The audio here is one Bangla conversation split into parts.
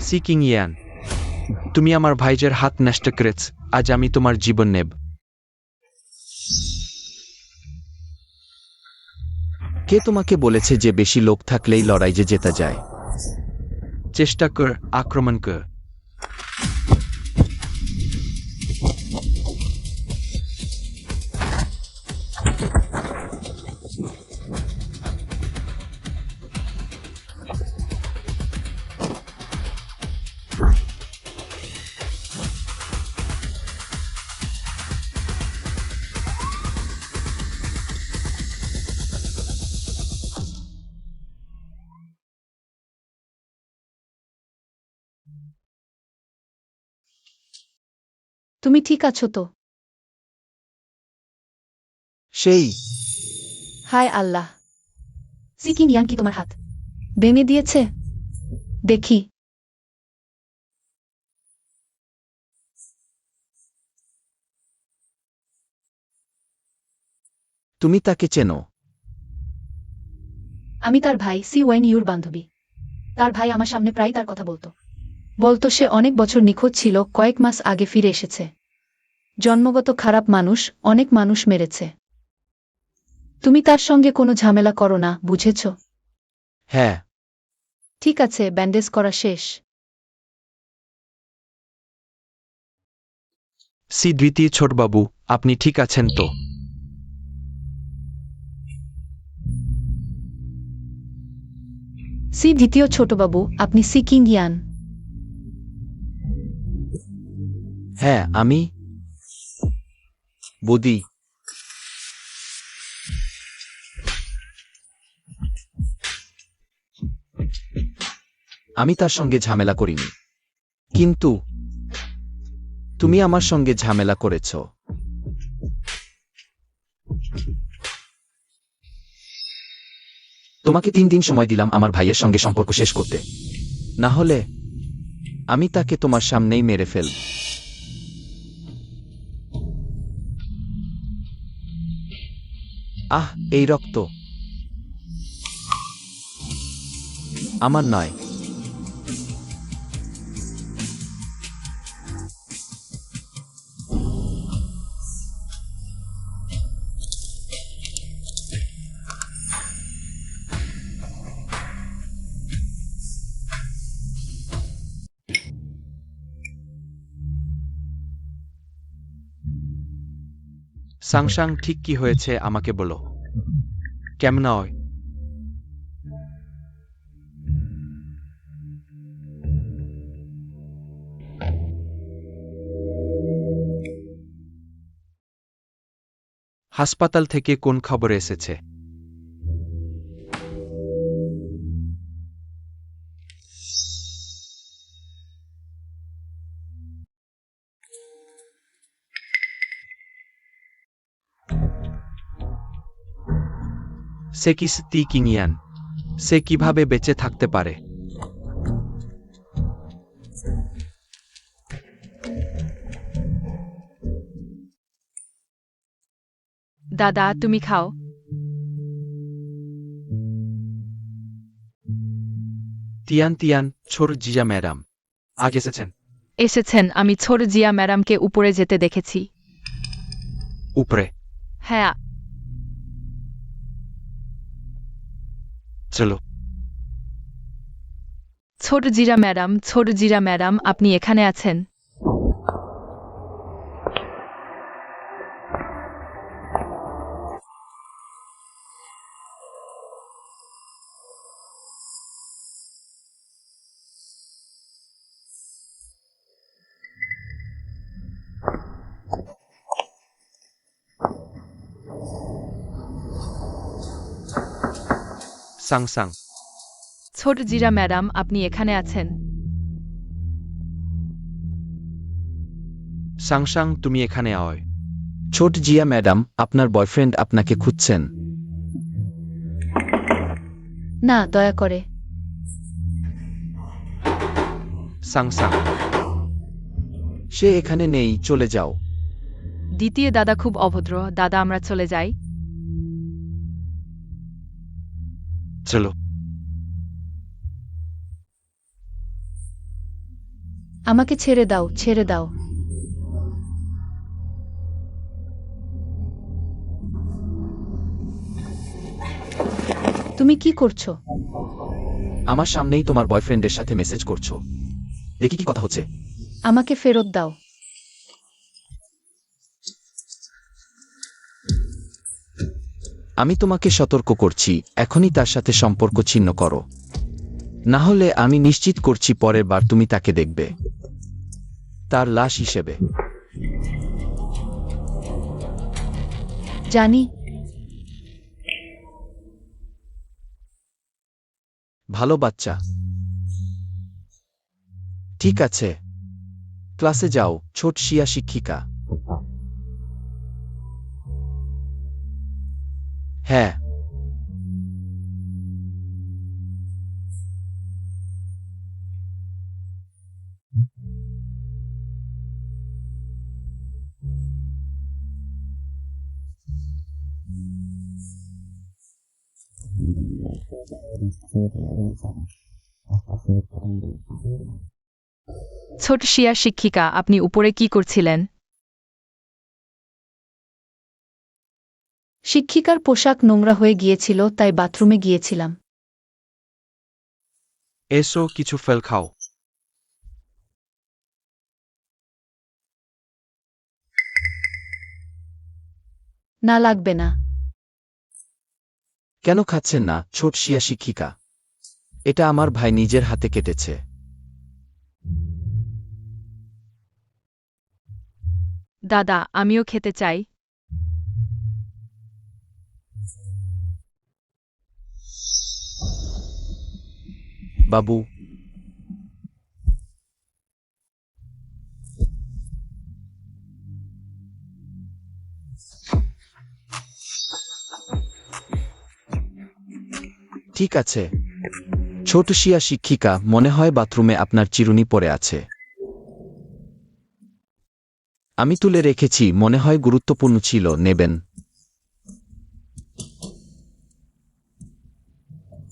সিকিং ইয়ান, তুমি আমার ভাইজের হাত নষ্ট করেছ, আজ আমি তোমার জীবন নেব। কে তোমাকে বলেছে যে বেশি লোক থাকলেই লড়াই যে জেতা যায়? চেষ্টা কর, আক্রমণ কর। তুমি ঠিক আছো তো? সেই হায় আল্লাহ, সিকিং ইয়ান কি তোমার হাত ভেঙে দিয়েছে? দেখি। তুমি তাকে চেনো? আমি তার ভাই, সি ওয়েন ইউর বান্ধবী। তার ভাই আমার সামনে প্রায় তার কথা বলতো সে অনেক বছর নিখোঁজ ছিল, কয়েক মাস আগে ফিরে এসেছে। জন্মগত খারাপ মানুষ, অনেক মানুষ মেরেছে। তুমি তার সঙ্গে কোনো ঝামেলা করো না, বুঝেছ? হ্যাঁ। ঠিক আছে, ব্যান্ডেজ করা শেষ। সি দ্বিতীয় ছোটবাবু, আপনি ঠিক আছেন তো? সি দ্বিতীয় ছোটবাবু, আপনি সিকিং ইয়ান? হ্যাঁ, আমি বদি। আমি তার সঙ্গে ঝামেলা করিনি, কিন্তু তুমি আমার সঙ্গে ঝামেলা করেছ। তোমাকে 3 দিন সময় দিলাম আমার ভাইয়ের সঙ্গে সম্পর্ক শেষ করতে, না হলে আমি তাকে তোমার সামনেই মেরে ফেলব। আহ, এই রক্ত আমার নয়। সাংসাং, ঠিক কি হয়েছে আমাকে বলো। কেমন হয়? হাসপাতাল থেকে কোন খবর এসেছে? সে কি সিকিং ইয়ান? সে কিভাবে বেঁচে থাকতে পারে? দাদা, তুমি খাও। তিয়ান তিয়ান, ছোট জিয়া ম্যাডাম আজ এসেছেন? এসেছেন, আমি ছোট জিয়া ম্যাডামকে উপরে যেতে দেখেছি। উপরে? হ্যাঁ। চলো। ছোট জিরা ম্যাডাম, আপনি এখানে আছেন? সাংসাং। ছোট জিরা ম্যাডাম, আপনি এখানে আছেন? সাংসাং, তুমি এখানে আয়। ছোট জিয়া ম্যাডাম, আপনার বয়ফ্রেন্ড আপনাকে খুঁজছেন। না, দয়া করে। সাংসাং। সে এখানে নেই, চলে যাও। দ্বিতীয় দাদা খুব অভদ্র। দাদা, আমরা চলে যাই। চলো। আমাকে ছেড়ে দাও, ছেড়ে দাও। তুমি কি করছো? আমার সামনেই তোমার বয়ফ্রেন্ডের সাথে মেসেজ করছো। দেখি কি কথা হচ্ছে। আমাকে ফেরত দাও। আমি তোমাকে সতর্ক করছি, এখনই তার সাথে সম্পর্ক ছিন্ন করো। না হলে আমি নিশ্চিত করছি পরের বার তুমি তাকে দেখবে তার লাশ হিসেবে। জানি। ভালো বাচ্চা। ঠিক আছে, ক্লাসে যাও, ছোট শিয়া শিক্ষিকা। হ্যাঁ। ছোট শিয়া শিক্ষিকা, আপনি উপরে কি করছিলেন? শিক্ষিকার পোশাক নোংরা হয়ে গিয়েছিল, তাই বাথরুমে গিয়েছিলাম। এসো কিছু ফল খাও। না, লাগবে না। কেন খাচ্ছেন না, ছোট শিয়া শিক্ষিকা? এটা আমার ভাই নিজের হাতে কেটেছে। দাদা, আমিও খেতে চাই। বাবু, ঠিক আছে। ছোট শিয়া শিক্ষিকা, মনে হয় বাথরুমে আপনার চিরুনি পড়ে আছে। আমি তুলে রেখেছি, মনে হয় গুরুত্বপূর্ণ ছিল, নেবেন?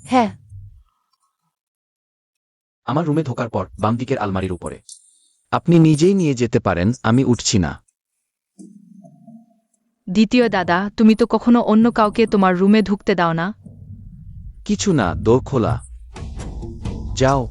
হ্যাঁ। আমার রুমে ঢোকার পর বাম দিকের আলমারির উপরে। আপনি নিজেই নিয়ে যেতে পারেন, আমি উঠছি না। দ্বিতীয় দাদা, তুমি তো কখনো অন্য কাউকে তোমার রুমে ঢুকতে দাও না। কিছু না, দোর খোলা। যাও।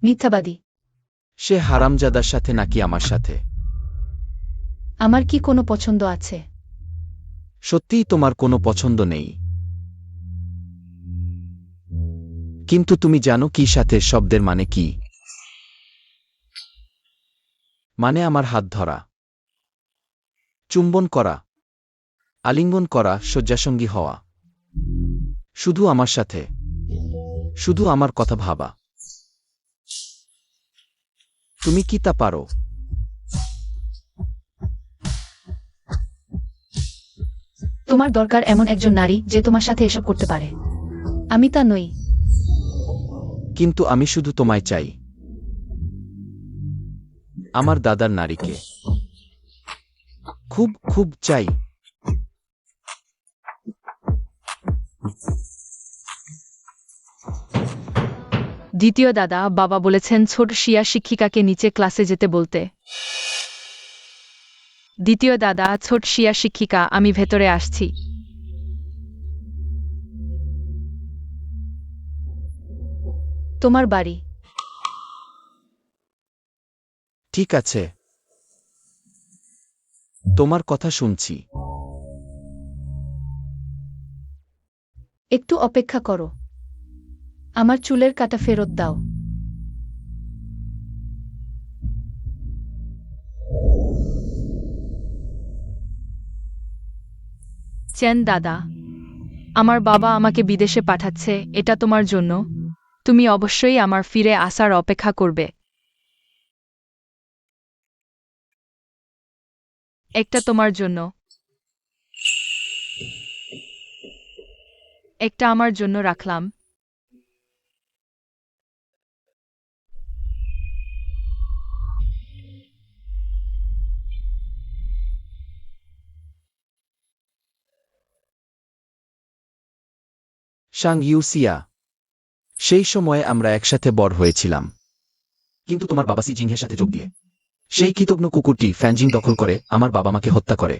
মিথ্যাবাদী। সে হারামজাদার সাথে নাকি আমার সাথে? আমার কি কোনো পছন্দ আছে? সত্যিই তোমার কোনো পছন্দ নেই? কিন্তু তুমি জানো কি সাথে শব্দের মানে কি? মানে আমার হাত ধরা, চুম্বন করা, আলিঙ্গন করা, শয্যাসঙ্গী হওয়া। শুধু আমার সাথে, শুধু আমার কথা ভাবা। তুমি কি তা পারো? তোমার দরকার এমন একজন নারী যে তোমার সাথে এসব করতে পারে। আমি তা নই। কিন্তু আমি শুধু তোমায় চাই, আমার দাদার নারীকে। খুব খুব চাই। দ্বিতীয় দাদা, বাবা বলেছেন ছোট শিয়া শিক্ষিকাকে নিচে ক্লাসে যেতে বলতে। দ্বিতীয় দাদা, ছোট শিয়া শিক্ষিকা, আমি ভেতরে আসছি। তোমার বাড়ি। ঠিক আছে, তোমার কথা শুনছি। একটু অপেক্ষা করো। আমার চুলের কাটা ফেরত দাও। চেন দাদা, আমার বাবা আমাকে বিদেশে পাঠাচ্ছে, এটা তোমার জন্য। তুমি অবশ্যই আমার ফিরে আসার অপেক্ষা করবে। একটা তোমার জন্য, একটা আমার জন্য রাখলাম। সাং ইউসিয়া, সেই সময়ে আমরা একসাথে বড় হয়েছিলাম। কিন্তু তোমার বাবা সিজিংয়ের সাথে যোগ দিয়ে সেই কৃতজ্ঞ কুকুরটি ফ্যানজিং দখল করে আমার বাবা মাকে হত্যা করে,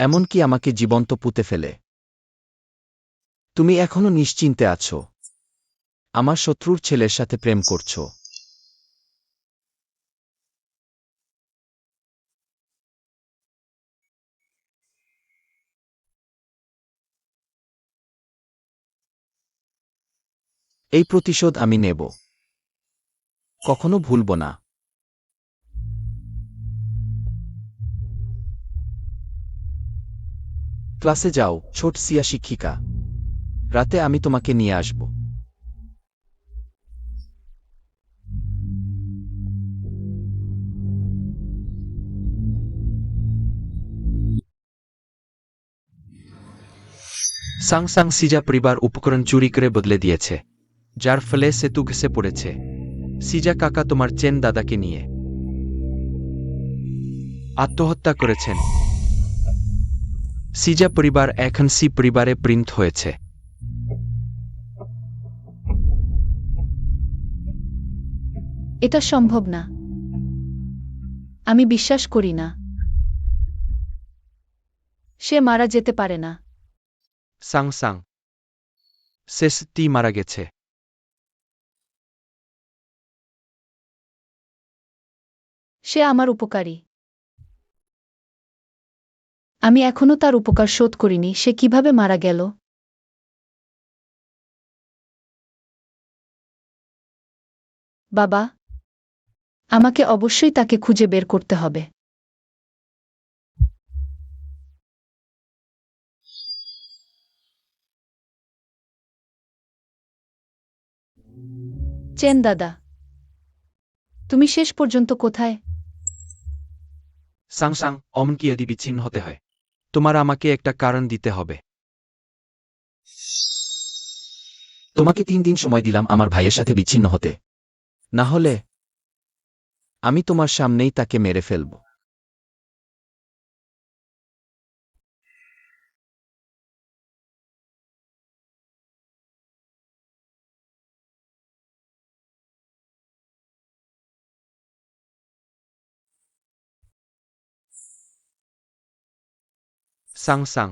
এমনকি আমাকে জীবন্ত পুঁতে ফেলে। তুমি এখনো নিশ্চিন্তে আছো, আমার শত্রুর ছেলের সাথে প্রেম করছো। এই প্রতিশোধ আমি নেব, কখনো ভুলব না। ক্লাসে যাও, ছোট সিয়া শিক্ষিকা। রাতে আমি তোমাকে নিয়ে আসব। সাং সাং সিজা পরিবার উপকরণ চুরি করে বদলে দিয়েছে, যার ফলে সেতু ঘেসে পড়েছে। সিজা কাকা তোমার চেন দাদাকে নিয়ে আত্মহত্যা করেছেন। সিজা পরিবার এখন সি পরিবারে প্রিন্ট হয়েছে। এটা সম্ভব না, আমি বিশ্বাস করি না। সে মারা যেতে পারে না। সাং সাং, শেষ তি মারা গেছে। সে আমার উপকারী। আমি এখনো তার উপকার শোধ করিনি। সে কিভাবে মারা গেল? বাবা, আমাকে অবশ্যই তাকে খুঁজে বের করতে হবে। চেন দাদা, তুমি শেষ পর্যন্ত কোথায়? সাং সাং, অমন কি যদি বিচ্ছিন্ন হতে হয়, তোমার আমাকে একটা কারণ দিতে হবে। তোমাকে 3 দিন সময় দিলাম আমার ভাইয়ের সাথে বিচ্ছিন্ন হতে, না হলে আমি তোমার সামনেই তাকে মেরে ফেলব। সাং সাং,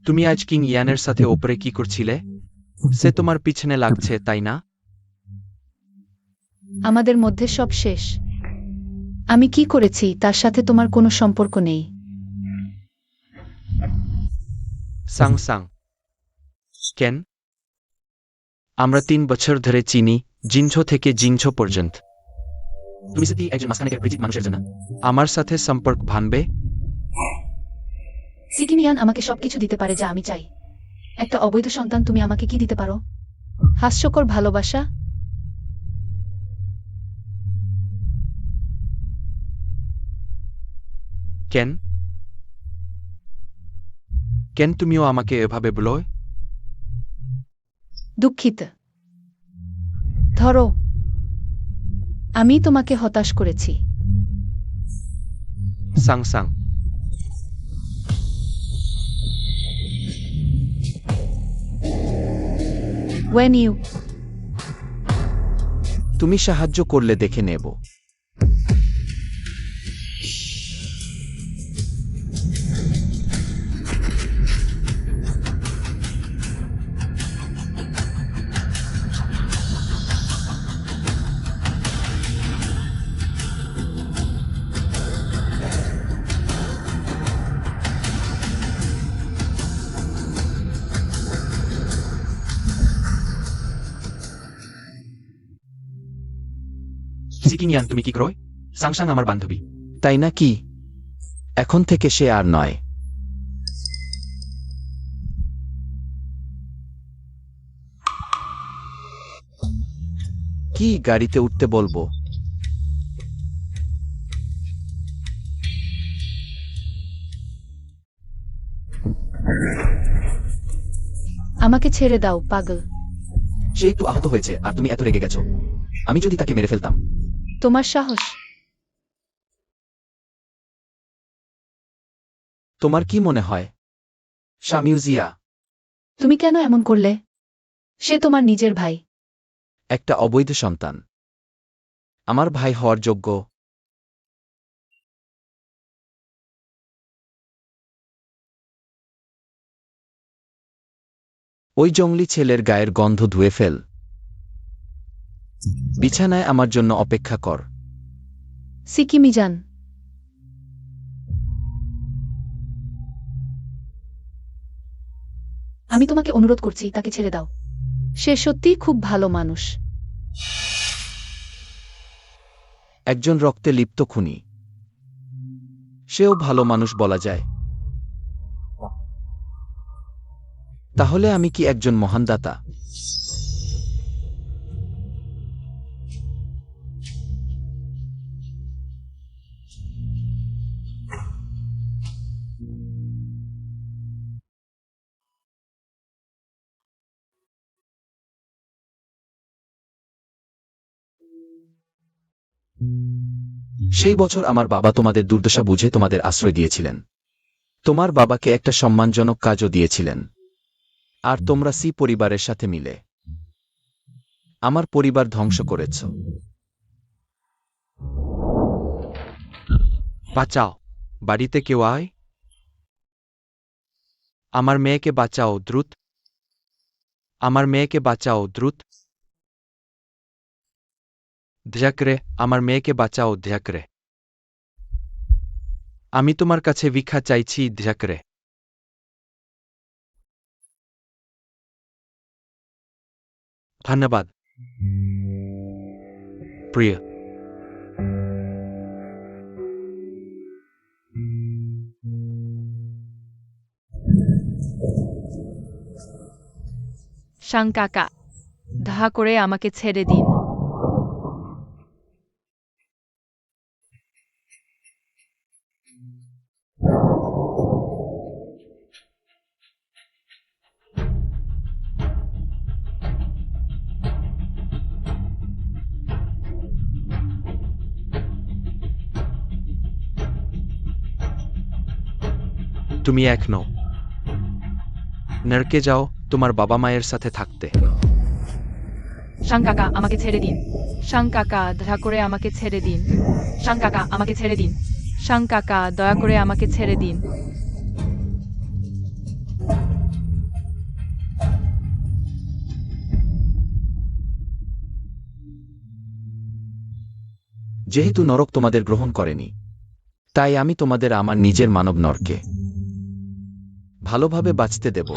তুমি আজ কিং ইয়ানের সাথে ওপরে কি করছিলে? সে তোমার পিছনে লাগছে, তাই না? আমাদের মধ্যে সব শেষ। আমি কি করেছি তার সাথে তোমার কোনো সম্পর্ক নেই। সাং সাং, কেন? আমরা 3 বছর ধরে চিনি, জিনঝো থেকে জিনঝো পর্যন্ত। তুমি সত্যি একজন মাঝখানে পরিচিত মানুষের জন্য আমার সাথে সম্পর্ক ভাঙবে? সিকিমিয়ান আমাকে সবকিছু দিতে পারে যা আমি চাই। একটা অবৈধ সন্তান, তুমি আমাকে কি দিতে পারো? হাস্যকর ভালোবাসা? কেন? কেন তুমিও আমাকে এভাবে বলো? দুঃখিত। ধরো, আমি তোমাকে হতাশ করেছি। সাং সাং, When you তুমি সাহায্য করলে দেখে নেব। সিকিং ইয়ান, তুমি কি করো? সাং সাং আমার বান্ধবী। তাই না কি? এখন থেকে সে আর নয়। কি কি গাড়িতে উঠতে বলবো? আমাকে ছেড়ে দাও, পাগল। সে একটু আহত হয়েছে আর তুমি এত রেগে গেছো। আমি যদি তাকে মেরে ফেলতাম। তোমার সাহস! তোমার কি মনে হয়? শামিউজিয়া, তুমি কেন এমন করলে? সে তোমার নিজের ভাই। একটা অবৈধ সন্তান। আমার ভাই হওয়ার যোগ্য? ওই জঙ্গলি ছেলের গায়ের গন্ধ ধুয়ে ফেল। বিছানায় আমার জন্য অপেক্ষা কর। সিকিমিজান, আমি তোমাকে অনুরোধ করছি, তাকে ছেড়ে দাও। সে সত্যিই খুব ভালো মানুষ। একজন রক্তে লিপ্ত খুনি। সেও ভালো মানুষ বলা যায়। তাহলে আমি কি একজন মহান দাতা? সেই বছর আমার বাবা তোমাদের দুর্দশা বুঝে তোমাদের আশ্রয় দিয়েছিলেন। তোমার বাবাকে একটা সম্মানজনক কাজও দিয়েছিলেন। আর তোমরা সি পরিবারের সাথে মিলে আমার পরিবার ধ্বংস করেছ। বাঁচাও, বাড়িতে কেউ আয়। আমার মেয়েকে বাঁচাও, দ্রুত। আমার মেয়েকে বাঁচাও, দ্রুত। ধ্যাকরে, আমার মেয়েকে বাঁচাও, ধ্যাকরে। আমি তোমার কাছে ভিক্ষা চাইছি, ধ্যাকরে। ধন্যবাদ, প্রিয়। সাং কাকা, দয়া করে আমাকে ছেড়ে দিন। তুমি এক নও। নরকে যাও তোমার বাবা মায়ের সাথে থাকতে। সাং কাকা, আমাকে ছেড়ে দিন। সাং কাকা, দয়া করে আমাকে ছেড়ে দিন। সাং কাকা, আমাকে ছেড়ে দিন। সাং কাকা, দয়া করে আমাকে ছেড়ে দিন। যেহেতু নরক তোমাদের গ্রহণ করেনি, তাই আমি তোমাদের আমার নিজের মানব নরকে ভালোভাবে বাঁচতে দেব।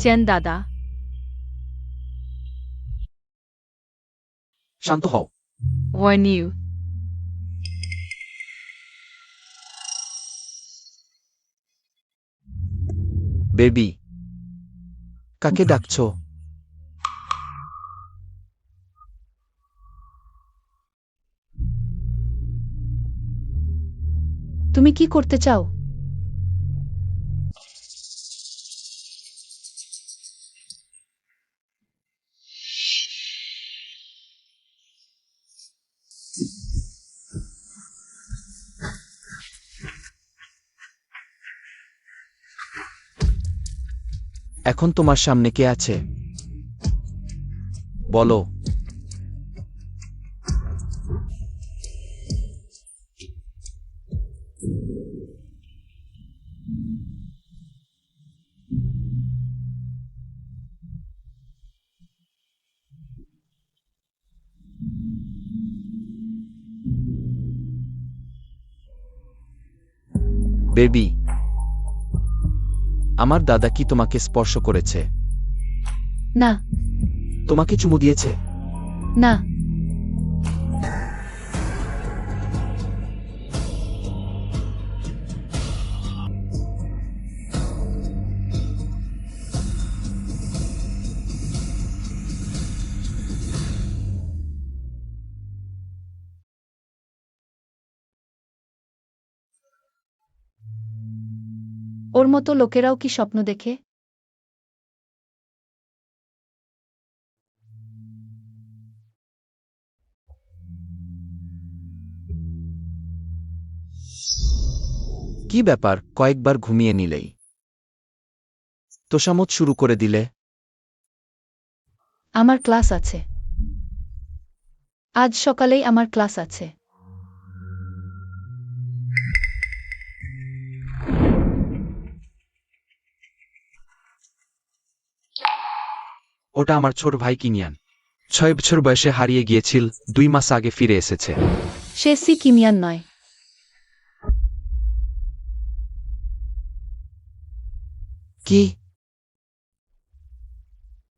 চেন দাদা, শান্ত হও। When you. বেবি, কাকে ডাকছো? তুমি কি করতে চাও? এখন তোমার সামনে কে আছে? বলো। বেবি, আমার দাদা কি তোমাকে স্পর্শ করেছে? না, তোমাকে চুমু দিয়েছে? না। ওর মতো লোকেরাও কি স্বপ্ন দেখে? কি ব্যাপার, কয়েকবার ঘুমিয়ে নিলেই তোষামত শুরু করে দিলে? আমার ক্লাস আছে। আজ সকালেই আমার ক্লাস আছে। ওটা আমার ছোট ভাই কিনিয়ান। 6 বছর বয়সে হারিয়ে গিয়েছিল, 2 মাস আগে ফিরে এসেছে। সে সি কিমিয়ান নয়। কি?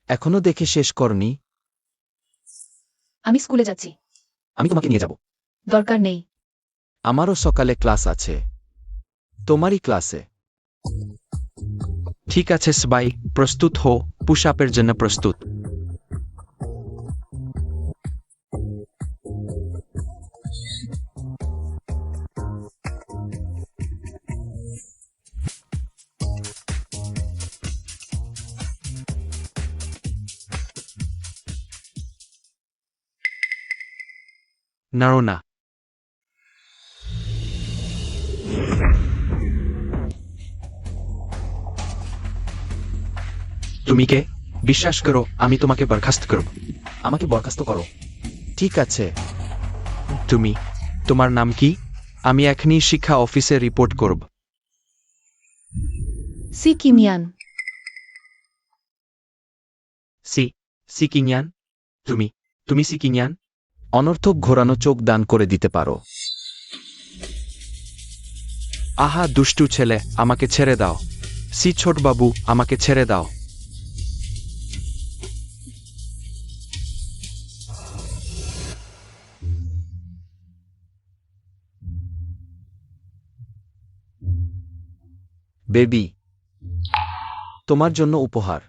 এখনো দেখে শেষ করনি? আমি স্কুলে যাচ্ছি। আমি তোমাকে নিয়ে যাব। দরকার নেই। আমারও সকালে ক্লাস আছে। তোমারই ক্লাসে। ঠিক আছে সবাই, প্রস্তুত হো, পুশ আপের জন্য প্রস্তুত। নাড়ো না। তুমি কে? বিশ্বাস করো, আমি তোমাকে বরখাস্ত করব। আমাকে বরখাস্ত করো। ঠিক আছে। তুমি, তোমার নাম কি? আমি এখনই শিক্ষা অফিসে রিপোর্ট করব। সি কিমিয়ান। সি কিনিয়ান? তুমি সি কিনিয়ান? অনর্থক ঘোরানো চোখ দান করে দিতে পারো। আহা দুষ্টু ছেলে, আমাকে ছেড়ে দাও। সি ছোটবাবু, আমাকে ছেড়ে দাও। বেবি, তোমার জন্য উপহার।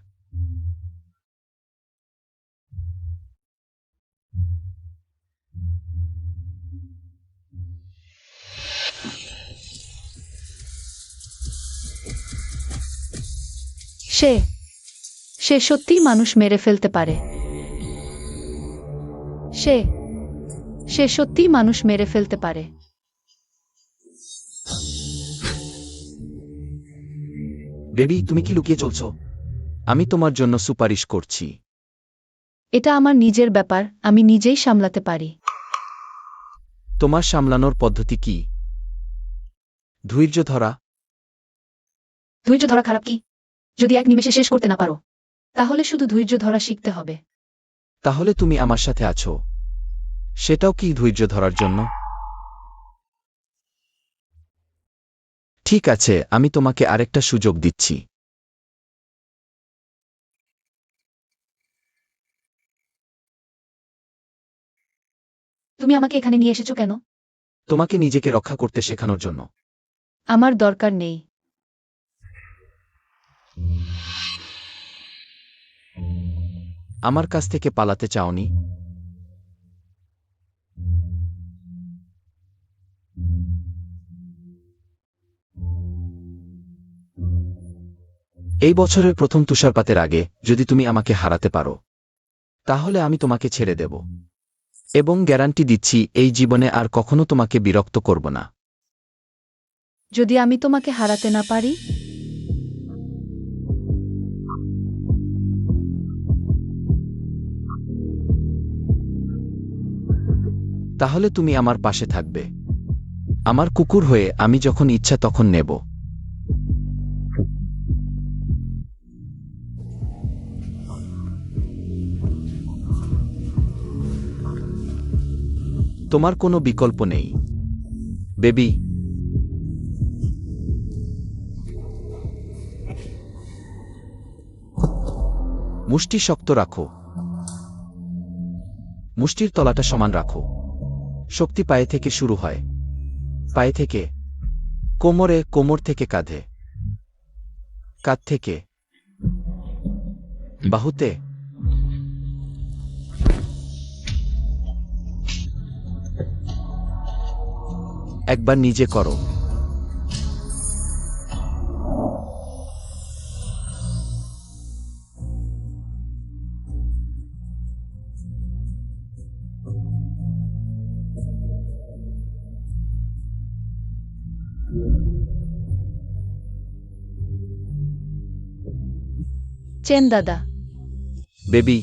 সে সে সত্যিই মানুষ মেরে ফেলতে পারে। সে সে সত্যিই মানুষ মেরে ফেলতে পারে। বেবি, তুমি কি লুকিয়ে চলছো? আমি তোমার জন্য সুপারিশ করছি। এটা আমার নিজের ব্যাপার, আমি নিজেই সামলাতে পারি। তোমার সামলানোর পদ্ধতি কি? ধৈর্য ধরা। ধৈর্য ধরা খারাপ কি? যদি এক নিমেষে শেষ করতে না পারো, তাহলে শুধু ধৈর্য ধরা শিখতে হবে। তাহলে তুমি আমার সাথে আছো, সেটাও কি ধৈর্য ধরার জন্য? ঠিক আছে, আমি তোমাকে আরেকটা সুযোগ দিচ্ছি। তুমি আমাকে এখানে নিয়ে এসেছো কেন? তোমাকে নিজেকে রক্ষা করতে শেখানোর জন্য। আমার দরকার নেই। আমার কাছ থেকে পালাতে চাওনি? এই বছরের প্রথম তুষারপাতের আগে যদি তুমি আমাকে হারাতে পারো, তাহলে আমি তোমাকে ছেড়ে দেব এবং গ্যারান্টি দিচ্ছি এই জীবনে আর কখনো তোমাকে বিরক্ত করব না। যদি আমি তোমাকে হারাতে না পারি? তাহলে তুমি আমার পাশে থাকবে, আমার কুকুর হয়ে আমি যখন ইচ্ছা তখন নেব। তোমার কোনো বিকল্প নেই, বেবি। মুষ্টি শক্ত রাখো, মুষ্টির তলাটা সমান রাখো। শক্তি পায়ে থেকে শুরু হয়, পায়ে থেকে কোমরে, কোমর থেকে কাঁধে, কাঁধ থেকে বাহুতে। একবার নিজে করো। চেন দাদা। বেবি,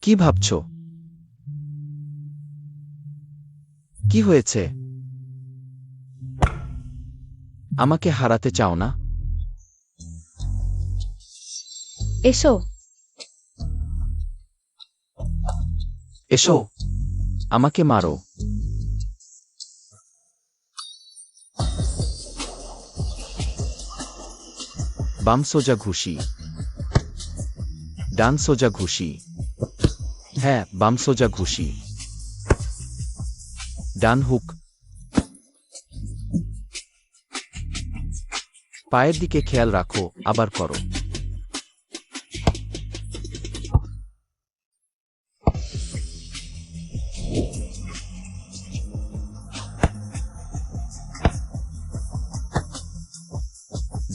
কি ভাবছ? কি হয়েছে? আমাকে হারাতে চাও না? এসো। এসো, আমাকে মারো। বাম সোজা ঘুষি, ডান সোজা ঘুষি। হ্যাঁ, বাম সোজা ঘুষি, ডান হুক। পায়ের দিকে খেয়াল রাখো, আবার করো।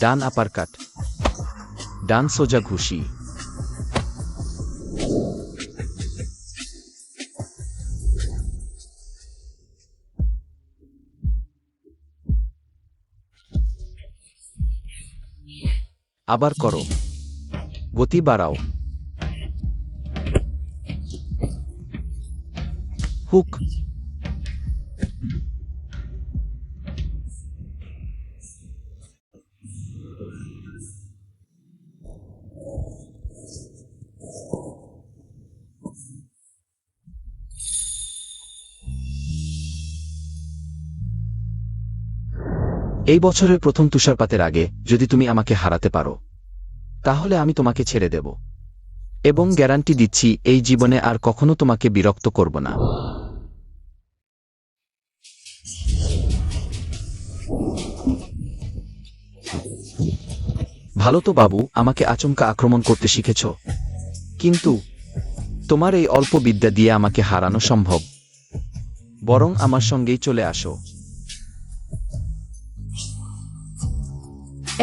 ডান আপারকাট, ডান সোজা ঘুষি। আবার করো, গতি বাড়াও। হুক। এই বছরের প্রথম তুষারপাতের আগে যদি তুমি আমাকে হারাতে পারো, তাহলে আমি তোমাকে ছেড়ে দেব এবং গ্যারান্টি দিচ্ছি এই জীবনে আর কখনো তোমাকে বিরক্ত করব না। ভালো তো বাবু, আমাকে আচমকা আক্রমণ করতে শিখেছ, কিন্তু তোমার এই অল্প বিদ্যা দিয়ে আমাকে হারানো সম্ভব। বরং আমার সঙ্গেই চলে আসো।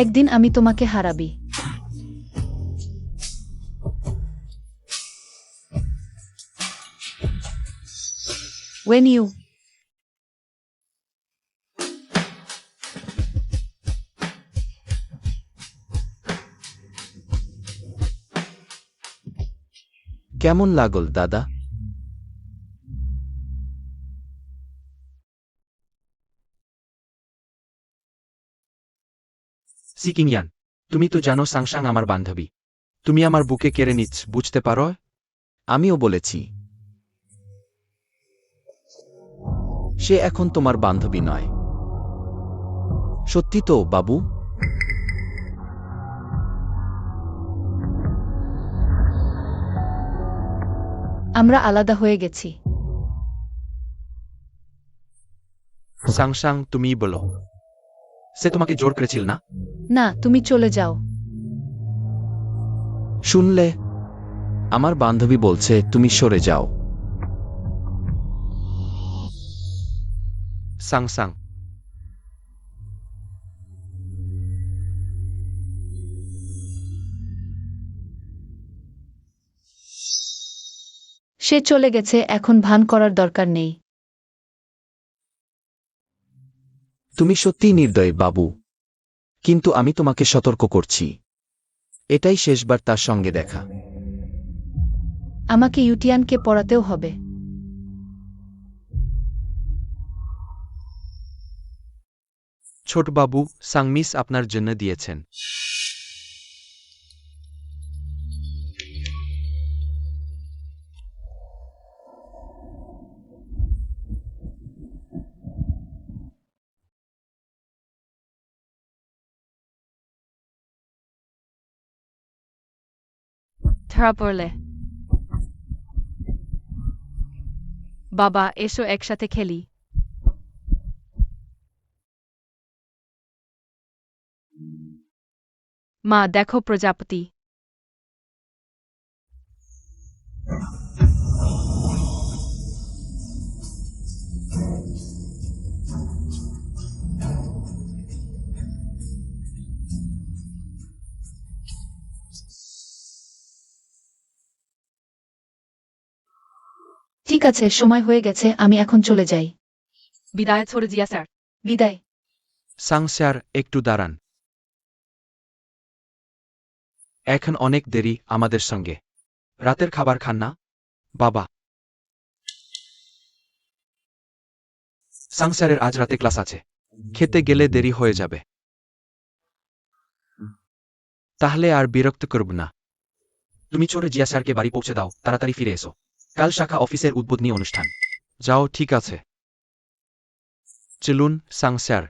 একদিন আমি তোমাকে হারাবি। When you কেমন লাগল দাদা? সিকিং ইয়ান, তুমি তো জানো সাংসাং আমার বান্ধবী। তুমি আমার বুকে কেড়ে নিচ্ছ, বুঝতে পারো? আমিও বলেছি, সে এখন তোমার বান্ধবী নয়। সত্যি তো বাবু? আমরা আলাদা হয়ে গেছি। সাংসাং, তুমিই বলো। সে তোমাকে জোর করেছিল না? না, তুমি চলে যাও। শুনলে, আমার বান্ধবী বলছে তুমি সরে যাও। সাংসাং, সে চলে গেছে, এখন ভান করার দরকার নেই। তুমি সত্যিই নির্দয় বাবু, কিন্তু আমি তোমাকে সতর্ক করছি, এটাই শেষবার তার সঙ্গে দেখা। আমাকে ইউটিয়ানকে পড়াতেও হবে। ছোটবাবু, সাংমিস আপনার জন্য দিয়েছেন। ধরা পড়লে। বাবা, এসো একসাথে খেলি। মা, দেখো প্রজাপতি। ঠিক আছে, সময় হয়ে গেছে, আমি এখন চলে যাই। বিদায় ছোড়ে জিয়া স্যার। বিদায়। সাংস্যার, একটু দাঁড়ান। এখন অনেক দেরি আমাদের সঙ্গে রাতের খাবার খান না বাবা সাংসারের আজ রাতে ক্লাস আছে খেতে গেলে দেরি হয়ে যাবে তাহলে আর বিরক্ত করব না তুমি চোরে জিয়া স্যারকে বাড়ি পৌঁছে দাও তাড়াতাড়ি ফিরে এসো কাল শাখা অফিসের উদ্বোধনী অনুষ্ঠান যাও ঠিক আছে চলুন সাং স্যার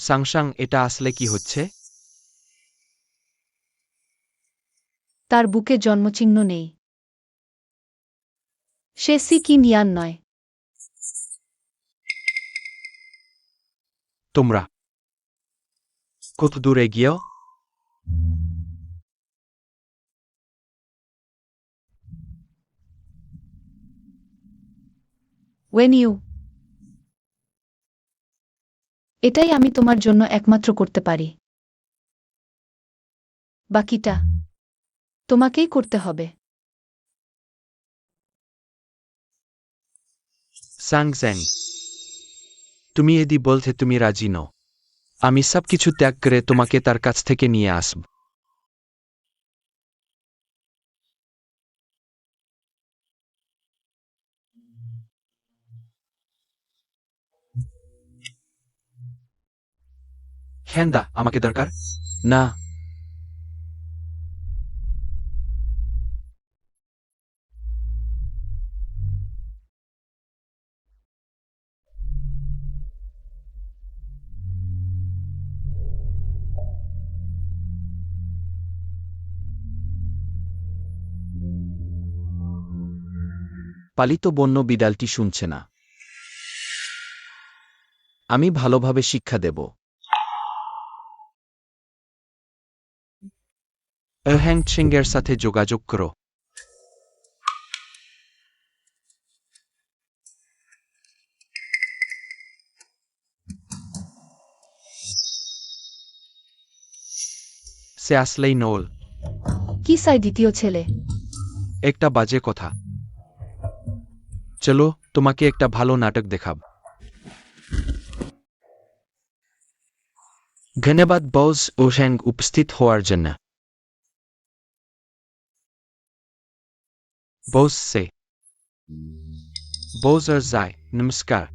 সাংসাং এটা আসলে কি হচ্ছে তার বুকে জন্মচিহ্ন নেই সে সিকিনিয়ান নয় তোমরা কত দূরে গিয়েও ওয়েন ইউ এটাই আমি তোমার জন্য একমাত্র করতে পারি বাকিটা তোমাকেই করতে হবে সাং স্যাং তুমি এদি বলতে তুমি রাজি নও আমি সবকিছু ত্যাগ করে তোমাকে তার কাছ থেকে নিয়ে আসব হ্যান্দা আমাকে দরকার না পালিত বন্য বিড়ালটি শুনছে না আমি ভালোভাবে শিক্ষা দেব হ্যাং ছিংয়ের সাথে যোগাযোগ করো সে আসলেই নোল কি চাই দ্বিতীয় ছেলে একটা বাজে কথা চলো তোমাকে একটা ভালো নাটক দেখাব ধন্যবাদ বস ও হ্যাং উপস্থিত হওয়ার জন্য বস সে বস আর যায় নমস্কার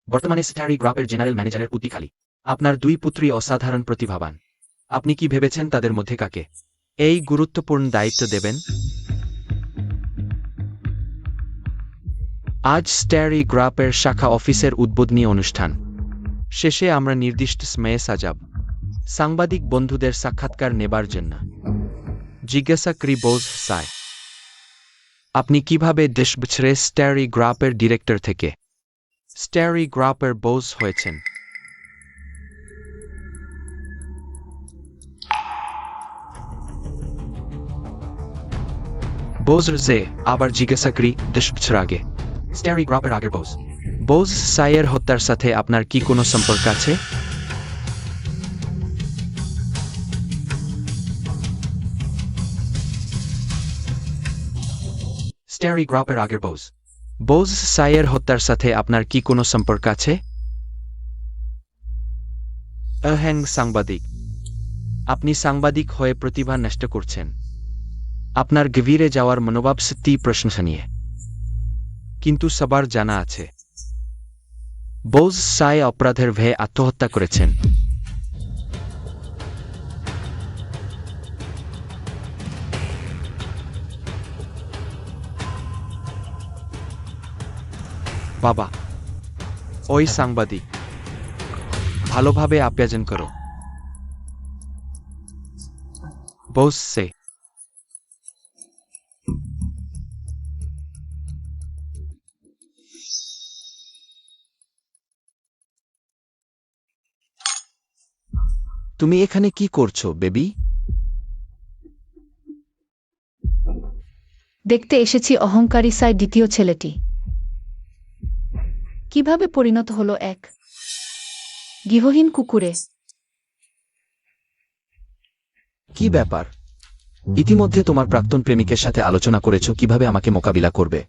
বর্তমানে স্টারি গ্রাপের জেনারেল ম্যানেজারের পুঁতি খালি আপনার দুই পুত্রী অসাধারণ প্রতিভাবান আপনি কি ভেবেছেন তাদের মধ্যে কাকে এই গুরুত্বপূর্ণ দায়িত্ব দেবেন আজ স্টারি গ্রাপের শাখা অফিসের উদ্বোধনী অনুষ্ঠান শেষে আমরা নির্দিষ্ট সময়ে সাজাব সাংবাদিক বন্ধুদের সাক্ষাৎকার নেবার জন্য জিজ্ঞাসা করি বোস সাই আপনি কিভাবে দেশ ছেড়ে স্টারি গ্রাপের ডিরেক্টর থেকে স্টারি গ্রাপের বোস হয়েছেন বোস যে আবার জিজ্ঞাসা করি দেশ ছেড়ে আগে স্টারি গ্রাপের আগের বোস বোস সাইয়ের হত্যার সাথে আপনার কি কোনো সম্পর্ক আছে স্টারি গ্রাপের আগের বোস বোস সাইয়ের হত্যার সাথে আপনার কি কোনো সম্পর্ক আছে হ্যাং সাংবাদিক আপনি সাংবাদিক হয়ে প্রতিভা নষ্ট করছেন আপনার গভীরে যাওয়ার মনোভাব সত্যি প্রশংসনীয় কিন্তু সবার জানা আছে বোস সাই অপরাধের ভয়ে আত্মহত্যা করেছেন বাবা ওই সাংবাদিক ভালোভাবে আপ্যায়ন করো বোস সে তুমি এখানে কি করছো বেবি দেখতে এসেছি অহংকারী সাই দ্বিতীয় ছেলেটি কিভাবে পরিণত হলো এক গৃহহীন কুকুরে কি ব্যাপার ইতিমধ্যে তোমার প্রাক্তন প্রেমিকের সাথে আলোচনা করেছো কিভাবে আমাকে মোকাবিলা করবে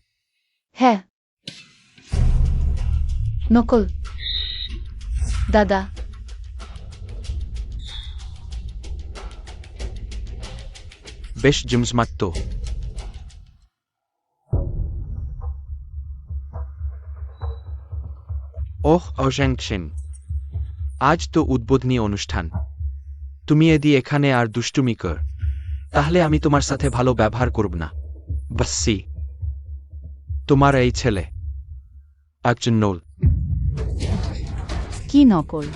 হ্যাঁ। নকল। দাদা। বেশ জমজমাট। ওহ অজেংশন, আজ তো উদ্বোধনী অনুষ্ঠান। তুমি এদি এখানে আর দুষ্টুমি কর, তাহলে আমি তোমার সাথে ভালো ব্যবহার করব না। বাসি, তোমার এই ছেলে একজন নোল। কি নকল?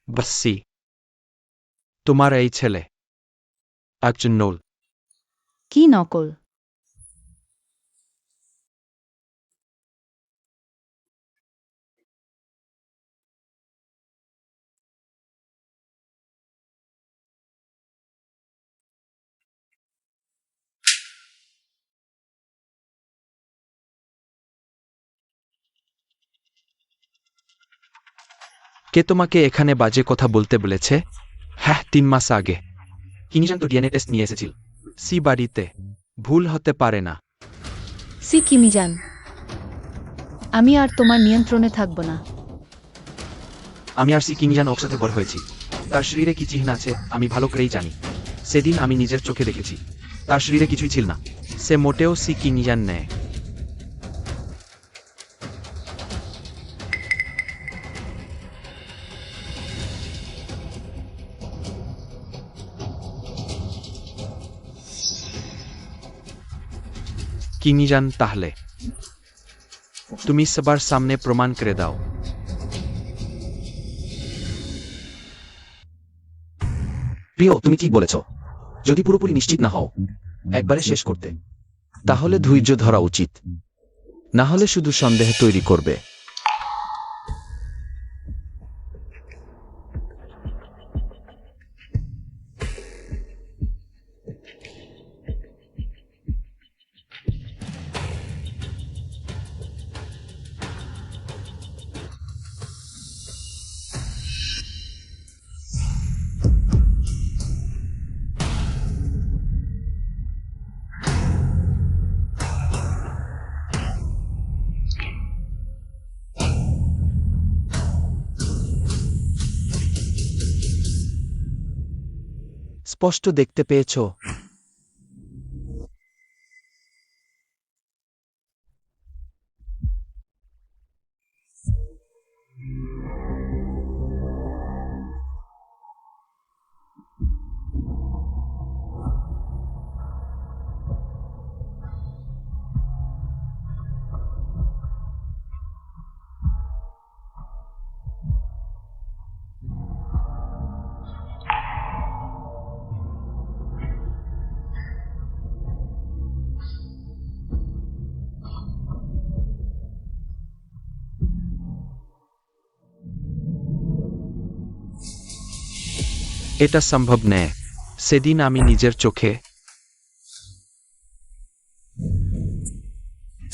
বাসি, তোমার এই ছেলে একজন নোল। কি নকল? কে তোমাকে এখানে বাজে কথা বলতে বলেছে? হ্যাঁ, 3 মাস আগে কিনিজান তো ডিএনএ টেস্ট নিয়ে এসেছিল। সি বাড়িতে ভুল হতে পারে না। সি কিমিজান, আমি আর তোমার নিয়ন্ত্রণে থাকব না। আমি আর সি কিনিজান একসাথে বড় হয়েছি। তার শরীরে কি চিহ্ন আছে আমি ভালো করেই জানি। সেদিন আমি নিজের চোখে দেখেছি, তার শরীরে কিছুই ছিল না। সে মোটেও সি কিনিজান নেয়। কিনিজান, তাহলে তুমি সবার সামনে প্রমাণ করে দাও। প্রিয়, তুমি ঠিক বলেছ। যদি পুরোপুরি নিশ্চিত না হও একবারে শেষ করতে, তাহলে ধৈর্য ধরা উচিত, না হলে শুধু সন্দেহ তৈরি করবে। স্পষ্ট দেখতে পেয়েছ? এটা সম্ভব নয়। সেদিন আমি নিজের চোখে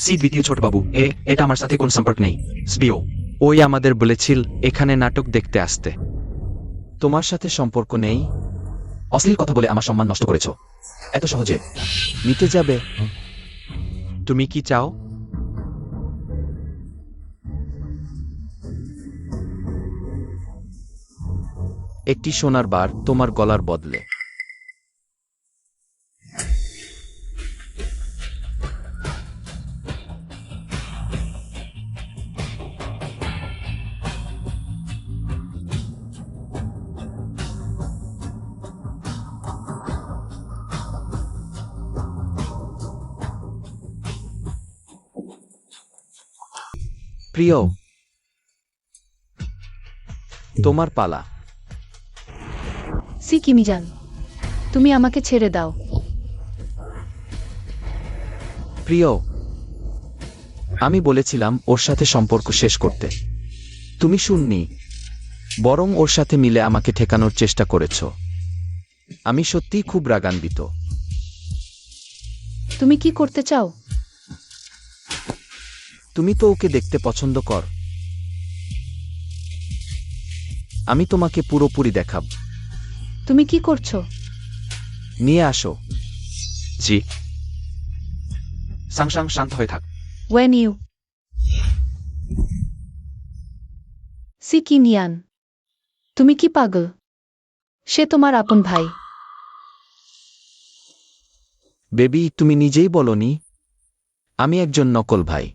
সি দ্বিতীয় ছোটবাবু, এটা আমার সাথে কোন সম্পর্ক নেই। স্বিও, ওই আমাদের বলেছিল এখানে নাটক দেখতে আসতে। তোমার সাথে সম্পর্ক নেই? অশ্লীল কথা বলে আমার সম্মান নষ্ট করেছ। এত সহজে মিটে যাবে? তুমি কি চাও? একটি সোনার বার তোমার গলার বদলে। প্রিয়, তোমার পালা। সি কিমিজান, তুমি আমাকে ছেড়ে দাও। প্রিয়, আমি বলেছিলাম ওর সাথে সম্পর্ক শেষ করতে, তুমি শুননি, বরং ওর সাথে মিলে আমাকে ঠেকানোর চেষ্টা করেছ। আমি সত্যিই খুব রাগান্বিত। তুমি কি করতে চাও? তুমি তো ওকে দেখতে পছন্দ কর। আমি তোমাকে পুরোপুরি দেখাব। তুমি কি করছো? নিয়ে আসো। জি। সাংসাং শান্ত হয়ে থাক। ওয়েন ইউ সি কি নিয়ান, তুমি কি পাগল? সে তোমার আপন ভাই। বেবি, তুমি নিজেই বলনি আমি একজন নকল ভাই।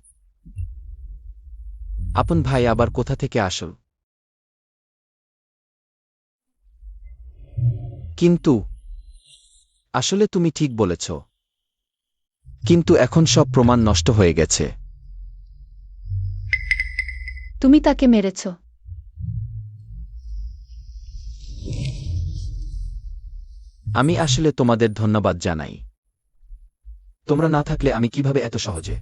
আপন ভাই আবার কোথা থেকে আসল? কিন্তু আসলে তুমি ঠিক বলেছ, কিন্তু এখন সব প্রমাণ নষ্ট হয়ে গেছে। তুমি তাকে মেরেছ। আমি আসলে তোমাদের ধন্যবাদ জানাই। তোমরা না থাকলে আমি কিভাবে এত সহজে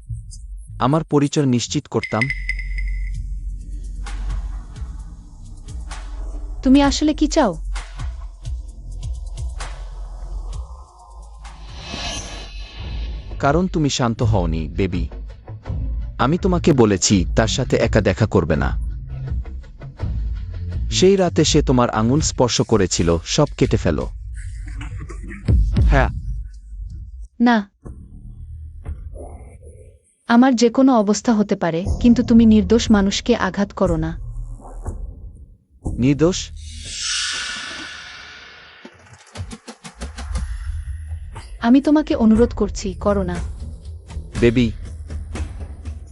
আমার পরিচয় নিশ্চিত করতাম। তুমি আসলে কি চাও? কারণ তুমি শান্ত হওনি, বেবি। আমি তোমাকে বলেছি তার সাথে একা দেখা করবে না। সেই রাতে সে তোমার আঙুল স্পর্শ করেছিল, সব কেটে ফেলো। হ্যাঁ। না, আমার যে কোনো অবস্থা হতে পারে, কিন্তু তুমি নির্দোষ মানুষকে আঘাত করো না। নির্দোষ? আমি তোমাকে অনুরোধ করছি, করো না। বেবি,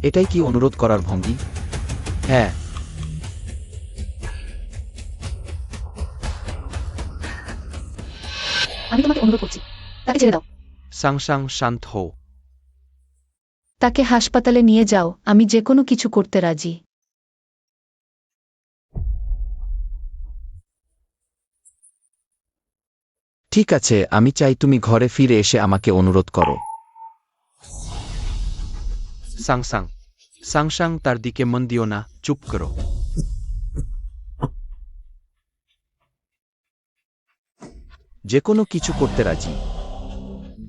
এটাই কি অনুরোধ করার ভঙ্গি? হ্যাঁ। আমি তোমাকে অনুরোধ করছি, তাকে ছেড়ে দাও। সাংসাং শান্ত হও। তাকে হাসপাতালে নিয়ে যাও, আমি যে কোনো কিছু করতে রাজি। ঠিক আছে, আমি চাই তুমি ঘরে ফিরে এসে আমাকে অনুরোধ করো। সাংসাং সাংসাং তার দিকে মন দিও না, চুপ করো। যে কোনো কিছু করতে রাজি।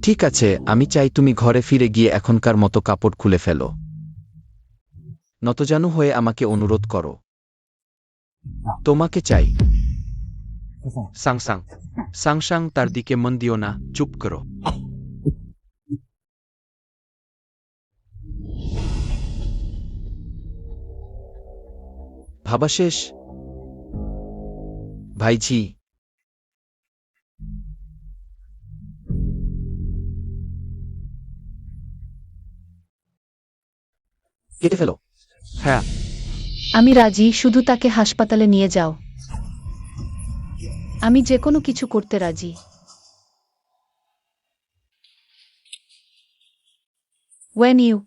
ঠিক আছে, আমি চাই তুমি ঘরে ফিরে গিয়ে এখনকার মতো কাপড় খুলে ফেলো। নতজানু হয়ে আমাকে অনুরোধ করো। তোমাকে চাই। সাংসাং সাংসাং তার দিকে মন দিও না, চুপ করো। ভাবা শেষ? ভাইঝি, কেটে ফেলো। হ্যাঁ। আমি রাজি, শুধু তাকে হাসপাতালে নিয়ে যাও। আমি যে কোনো কিছু করতে রাজি। ওয়েন ইউ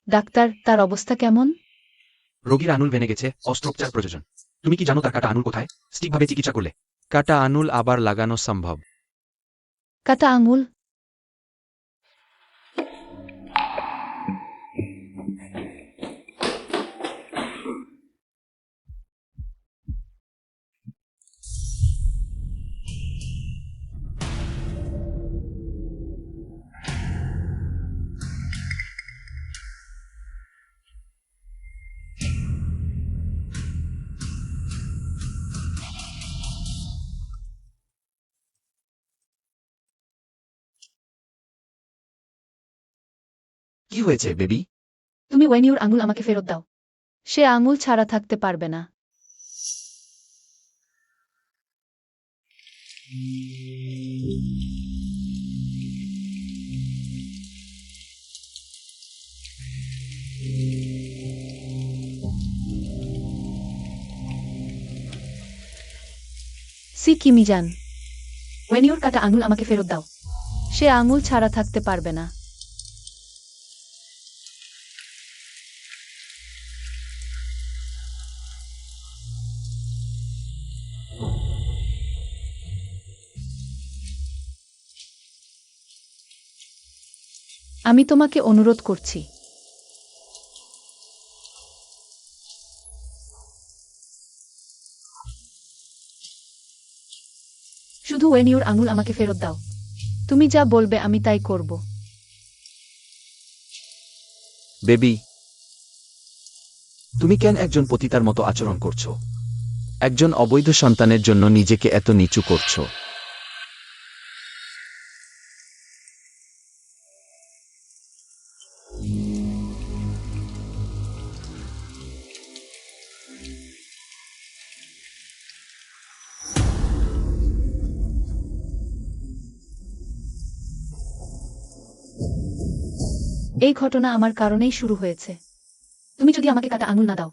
ডাক্তার, তার অবস্থা কেমন? রোগীর আঙুল ভেঙে গেছে, অস্ত্রোপচার প্রয়োজন। তুমি কি জানো তার কাটা আঙুল কোথায়? সঠিকভাবে চিকিৎসা করলে কাটা আঙুল আবার লাগানো সম্ভব। কাটা আঙুল? কি হয়েছে বেবি? তুমি ওয়েনিউর আঙুল আমাকে ফেরত দাও। সে আঙুল ছাড়া থাকতে পারবে না। সি কিমিজান, ওয়েনিউর কাটা আঙুল আমাকে ফেরত দাও। সে আঙুল ছাড়া থাকতে পারবে না। আমি তোমাকে অনুরোধ করছি। শুধু ওয়েনিউর আঙুল আমাকে ফেরত দাও। তুমি যা বলবে আমি তাই করব। বেবি, তুমি কেন একজন পতিতার মতো আচরণ করছো? একজন অবৈধ সন্তানের জন্য নিজেকে এত নিচু করছো? এই ঘটনা আমার কারণেই শুরু হয়েছে। তুমি যদি আমাকে কাটা আঙুল না দাও,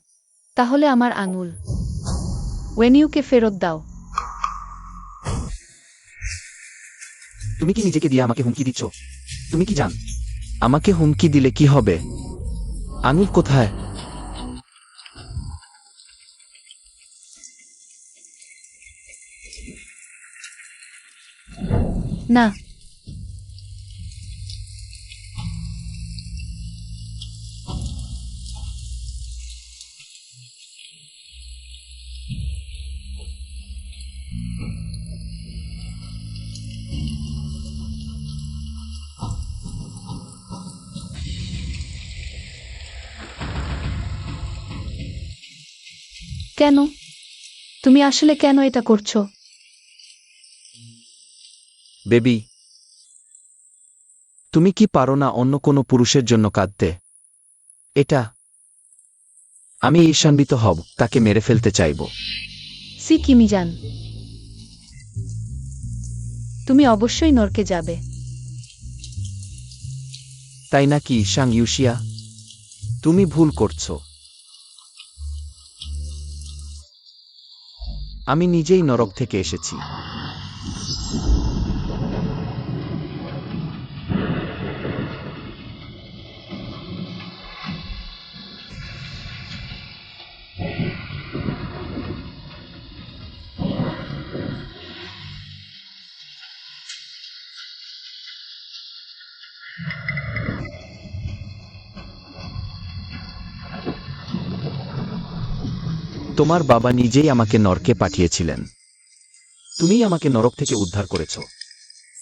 তাহলে আমার আঙুল ওয়েনিউকে ফেরত দাও। তুমি কি নিজেকে দিয়ে আমাকে হুমকি দিচ্ছ? তুমি কি জান? আমাকে হুমকি দিলে কি হবে? আঙুল কোথায়? না, কেন? তুমি আসলে কেন এটা করছো? বেবি, তুমি কি পারো না অন্য কোনো পুরুষের জন্য কাঁদতে? এটা আমি ঈর্ষান্বিত হব, তাকে মেরে ফেলতে চাইব। সি কিমিজান, তুমি অবশ্যই নরকে যাবে। তাই নাকি সাং ইউশিয়া? তুমি ভুল করছো। আমি নিজেই নরক থেকে এসেছি। তোমার বাবা নিজেই আমাকে নরকে পাঠিয়েছিলেন। তুমিই আমাকে নরক থেকে উদ্ধার করেছো,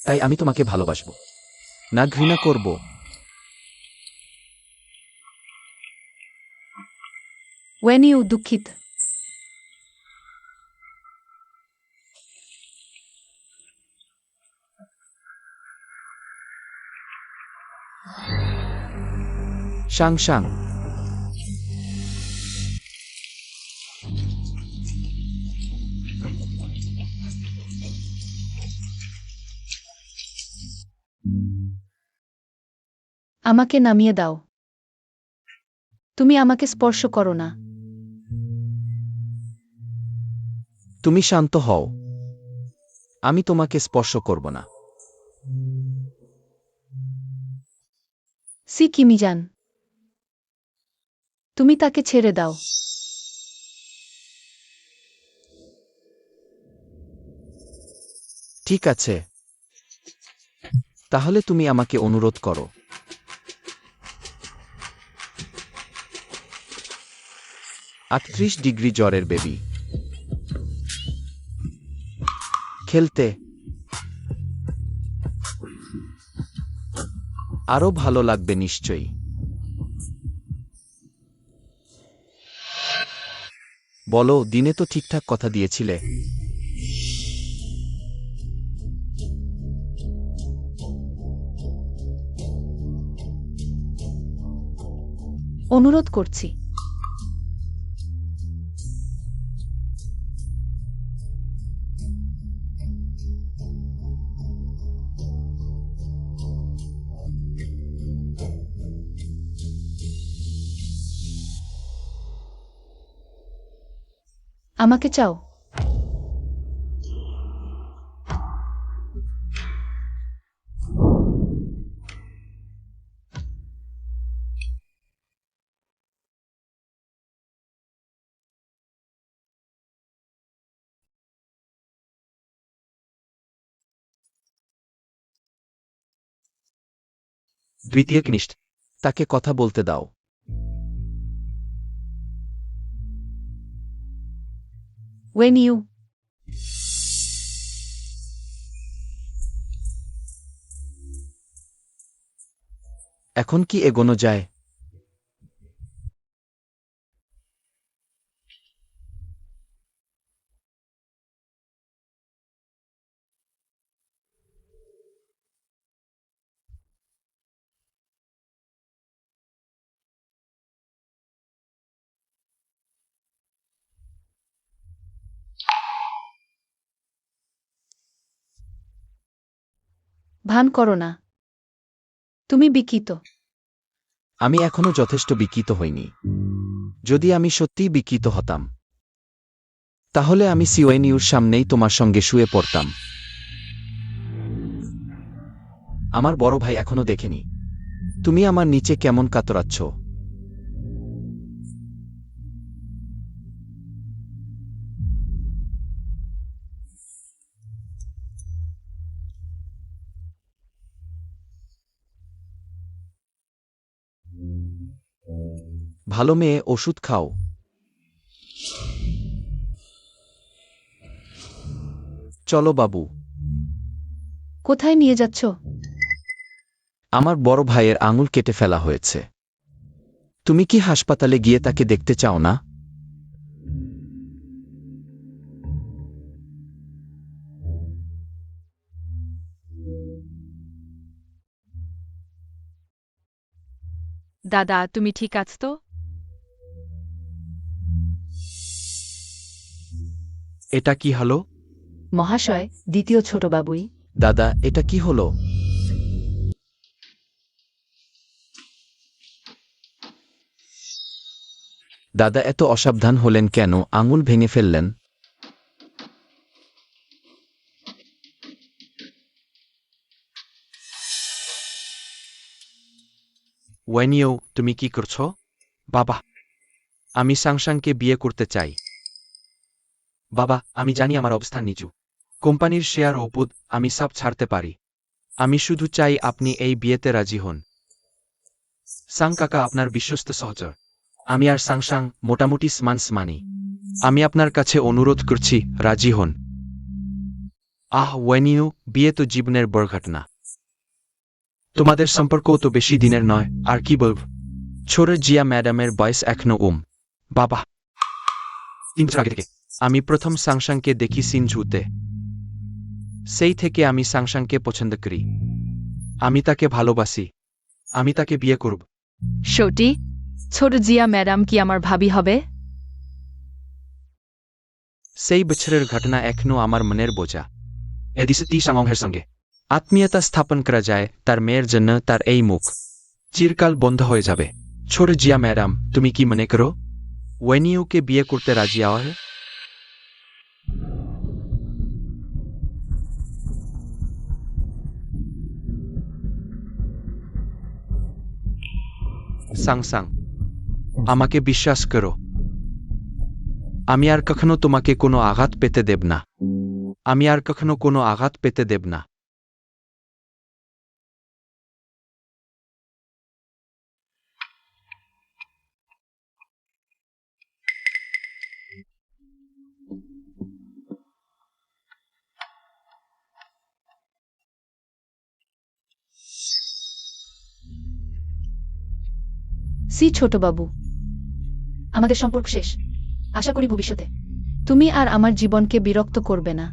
তাই আমি তোমাকে ভালোবাসবো। না, ঘৃণা করব। ওয়েনিউ দুঃখিত। সাং সাং, আমাকে নামিয়ে দাও। তুমি আমাকে স্পর্শ করো না। তুমি শান্ত হও। আমি তোমাকে স্পর্শ করব না। সি কিমিজান, তুমি তাকে ছেড়ে দাও। ঠিক আছে, তাহলে তুমি আমাকে অনুরোধ করো। 38 ডিগ্রি জ্বরের বেবি। খেলতে আরো ভালো লাগবে নিশ্চয়ই। বলো, দিনে তো ঠিকঠাক কথা দিয়েছিলে। অনুরোধ করছি। আমাকে চাও? দ্বিতীয় কনিষ্ঠ। তাকে কথা বলতে দাও। ওয়েন ইউ এখন কি এগোনো যায়? ভান করো না। তুমি বিকিত। আমি এখনো যথেষ্ট বিকৃত হইনি। যদি আমি সত্যিই বিকৃত হতাম, তাহলে আমি সিওএনইউর সামনেই তোমার সঙ্গে শুয়ে পড়তাম। আমার বড় ভাই এখনো দেখেনি তুমি আমার নিচে কেমন কাতরাচ্ছ। ভালো মেয়ে, ওষুধ খাও। চলো বাবু। কোথায় নিয়ে যাচ্ছ? আমার বড় ভাইয়ের আঙুল কেটে ফেলা হয়েছে। তুমি কি হাসপাতালে গিয়ে তাকে দেখতে চাও না? দাদা, তুমি ঠিক আছো তো? এটা কি হলো? মহাশয়, দ্বিতীয় ছোট বাবুই। দাদা, এটা কি হলো? দাদা এত অসাবধান হলেন কেন? আঙুল ভেঙে ফেললেন। ওয়েনিও, তুমি কি করছো? বাবা, আমি সাংসাংকে বিয়ে করতে চাই। বাবা, আমি জানি আমার অবস্থান নিচু। কোম্পানির শেয়ার ও পদ আমি সব ছাড়তে পারি। আমি শুধু চাই আপনি এই বিয়েতে রাজি হন। সাং কাকা আপনার বিশ্বস্ত সহচর। আমি আর সাংসাং মোটামুটি সমান সমানই। আমি আপনার কাছে অনুরোধ করছি, রাজি হন। ওয়েনিও, বিয়ে তো জীবনের বড় ঘটনা। তোমাদের সম্পর্কও তো বেশি দিনের নয়, আর কি বলব। ছোট জিয়া ম্যাডামের বয়স এখনো বাবা, 3 বছর আগে থেকে আমি প্রথম সাংসাংকে দেখি সিনঝুতে। সেই থেকে আমি সাংসাংকে পছন্দ করি। আমি তাকে ভালোবাসি। আমি তাকে বিয়ে করব। সত্যি? ছোট জিয়া ম্যাডাম কি আমার ভাবি হবে? সেই বছরের ঘটনা এখনো আমার মনের বোঝা। এদিকে সাংহের সঙ্গে আত্মীয়তা স্থাপন করা যায়, তার মেয়ের জন্য তার এই মুখ চিরকাল বন্ধ হয়ে যাবে। ছোট জিয়া ম্যাডাম, তুমি কি মনে করো ওয়েনিউকে বিয়ে করতে রাজি হয়? সাংসাং, আমাকে বিশ্বাস করো। আমি আর কখনো তোমাকে কোনো আঘাত পেতে দেব না। আমি আর কখনো কোনো আঘাত পেতে দেব না। সি ছোট বাবু, আমাদের সম্পর্ক শেষ। আশা করি ভবিষ্যতে তুমি আর আমার জীবনকে বিরক্ত করবে না।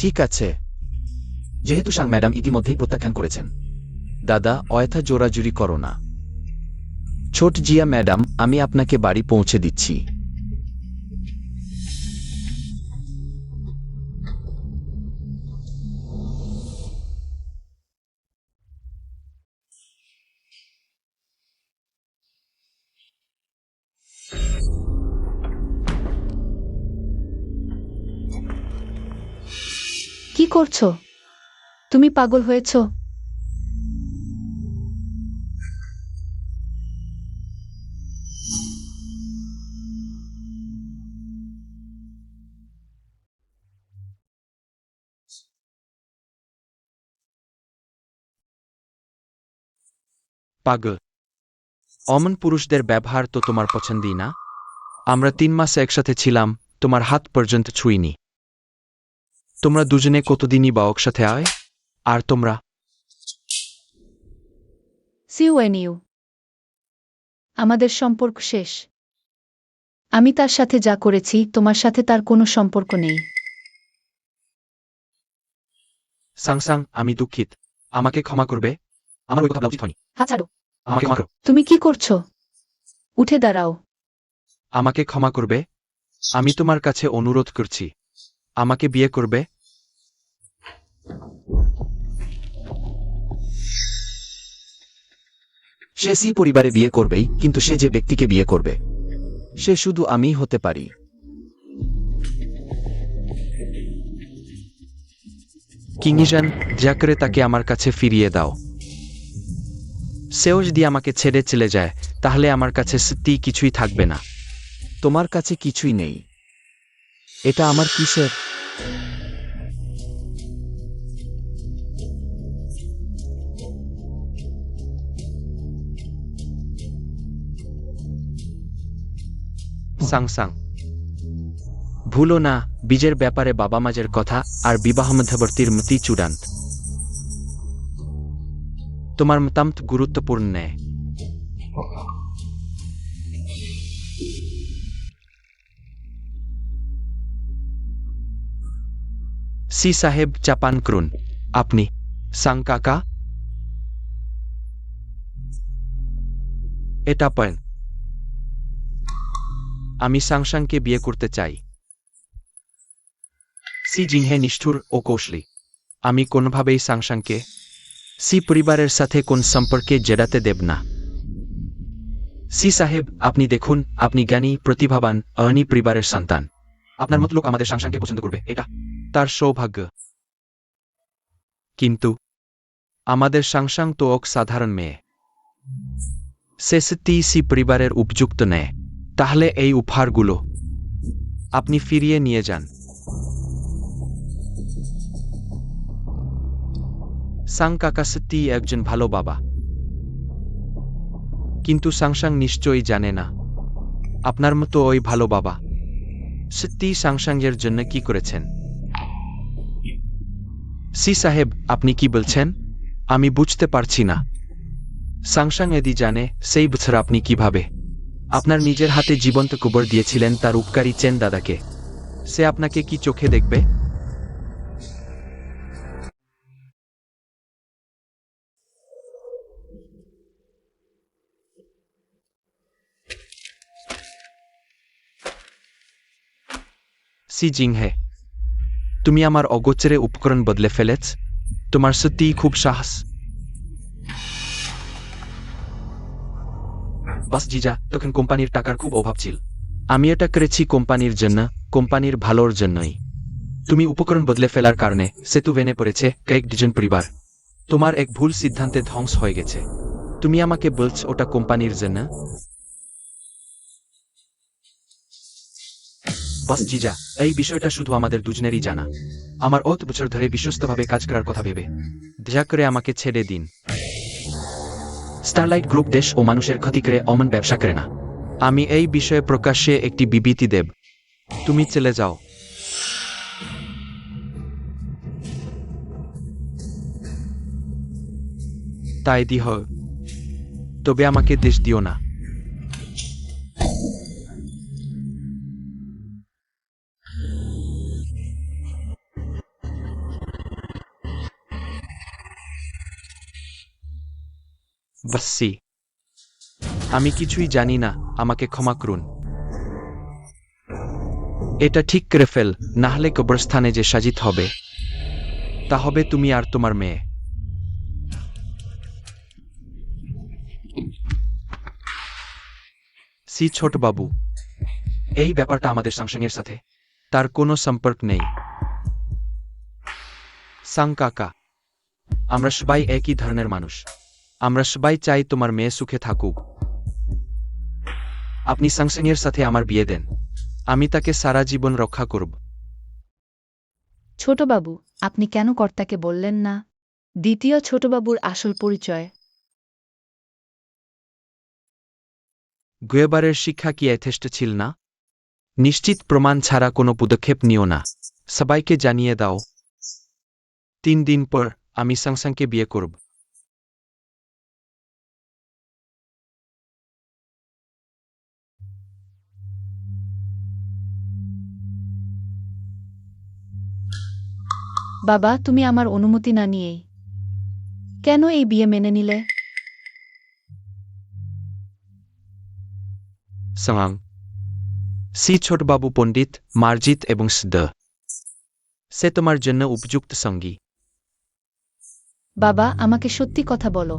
ঠিক আছে। যেহেতু সাং ম্যাডাম ইতিমধ্যেই প্রত্যাখ্যান করেছেন। দাদা, অয়থা জোরাজুরি করো না। ছোট জিয়া ম্যাডাম, আমি আপনাকে বাড়ি পৌঁছে দিচ্ছি। কি করছো? তুমি পাগল হয়েছো? পাগল অমন পুরুষদের ব্যবহার তো তোমার পছন্দই না। আমরা 3 মাস একসাথে ছিলাম, তোমার হাত পর্যন্ত ছুঁইনি। তোমরা দুজনে কতদিনই বা একসাথে আয়, আর তোমরা সি ওয়েন ইউ আমাদের সম্পর্ক শেষ। আমি তার সাথে যা করেছি তোমার সাথে তার কোনো সম্পর্ক নেই। সাংসাং, আমি দুঃখিত। আমাকে ক্ষমা করবে। আমার ওই কথা বলা উচিত হয়নি। হাত ছাড়ো। আমাকে ক্ষমা করো। তুমি কি করছো? উঠে দাঁড়াও। আমাকে ক্ষমা করবে। আমি তোমার কাছে অনুরোধ করছি, আমাকে বিয়ে করবে। সে সি পরিবারে বিয়ে করবেই, কিন্তু সে যে ব্যক্তিকে বিয়ে করবে সে শুধু আমিই হতে পারি। কিংজান, দয়া করে তাকে আমার কাছে ফিরিয়ে দাও। সেও যদি আমাকে ছেড়ে চলে যায়, তাহলে আমার কাছে সত্যিই কিছুই থাকবে না। তোমার কাছে কিছুই নেই। এটা আমার কিসের? সাংসাং, ভুলো না, বীজের ব্যাপারে বাবা মাঝের কথা আর বিবাহ মধ্যবর্তীর মতি চূড়ান্ত। তোমার মতামত গুরুত্বপূর্ণ নেয়। সি সাহেব, চাপান করুন। আপনি সাং কাকা, এটা পয়েন্ট। আমি সাংসাংকে বিয়ে করতে চাই। সি জিংহে নিষ্ঠুর ও কৌশলী। আমি কোনোভাবেই সাংসাংকে সি পরিবারের সাথে কোন সম্পর্কে জেরাতে দেব না। সি সাহেব, আপনি দেখুন, আপনি জ্ঞানী, প্রতিভাবান, অর্নি পরিবারের সন্তান। আপনার মত লোক আমাদের সাংসাংকে পছন্দ করবে, এটা তার সৌভাগ্য। কিন্তু আমাদের সাংসাং তো এক সাধারণ মেয়ে। সে সত্যিই সি পরিবারের উপযুক্ত নেয়। তাহলে এই উপহারগুলো আপনি ফিরিয়ে নিয়ে যান। সাং কাকা সত্যিই একজন ভালো বাবা, কিন্তু সাংসাং নিশ্চয়ই জানে না আপনার মতো ওই ভালো বাবা সত্যিই সাংসাংয়ের জন্য কি করেছেন। সি সাহেব, আপনি কি বলছেন? আমি বুঝতে পারছি না। সাংসাং এদি জানে সেই বছর আপনি কিভাবে আপনার নিজের হাতে জীবন্ত কবর দিয়েছিলেন তার উপকারী চেন দাদাকে। সে আপনাকে কি চোখে দেখবে? সি জিংহে, তুমি আমার অগোচরে উপকরণ বদলে ফেলেছ। তোমার সত্যিই খুব সাহস। বাস জিজা, তখন কোম্পানির টাকার খুব অভাব ছিল। আমি এটা করেছি কোম্পানির জন্য, কোম্পানির ভালোর জন্যই। তুমি উপকরণ বদলে ফেলার কারণে সেতু ভেঙে পড়েছে কয়েক ডজন পরিবার। তোমার এক ভুল সিদ্ধান্তে ধ্বংস হয়ে গেছে। তুমি আমাকে বলছ ওটা কোম্পানির জন্য? বাস জিজা, এই বিষয়টা শুধু আমাদের দুজনেরই জানা। আমার অত বছর ধরে বিশ্বস্তভাবে কাজ করার কথা ভেবে দয়া করে আমাকে ছেড়ে দিন। স্টারলাইট গ্রুপ দেশ ও মানুষের ক্ষতি করে অমন ব্যবসা করে না। আমি এই বিষয়ে প্রকাশ্যে একটি বিবৃতি দেব। তুমি চলে যাও। তাই দিহ, তবে আমাকে দেশ দিও না। বাসি, আমি কিছুই জানি না, আমাকে ক্ষমা করুন। এটা ঠিক করে ফেল, না হলে কবরস্থানে যে সাজিত হবে তা হবে তুমি আর তোমার মেয়ে। সি ছোট বাবু, এই ব্যাপারটা আমাদের সাংসাংয়ের সাথে তার কোনো সম্পর্ক নেই। সাং কাকা, আমরা সবাই একই ধরনের মানুষ। আমরা সবাই চাই তোমার মেয়ে সুখে থাকুক। আপনি সাংসাংয়ের সাথে আমার বিয়ে দেন, আমি তাকে সারা জীবন রক্ষা করব। ছোটবাবু, আপনি কেন কর্তাকে বললেন না? দ্বিতীয় ছোটবাবুর আসল পরিচয়। গয়েবারের শিক্ষা কি যথেষ্ট ছিল না? নিশ্চিত প্রমাণ ছাড়া কোনো পদক্ষেপ নিও না। সবাইকে জানিয়ে দাও 3 দিন পর আমি সাংসাংকে বিয়ে করব। বাবা, তুমি আমার অনুমতি না নিয়েই কেন এই বিয়ে মেনে নিলে? সাং সি ছোটবাবু পণ্ডিত, মার্জিত এবং সদ। সে তোমার জন্য উপযুক্ত সঙ্গী। বাবা, আমাকে সত্যি কথা বলো।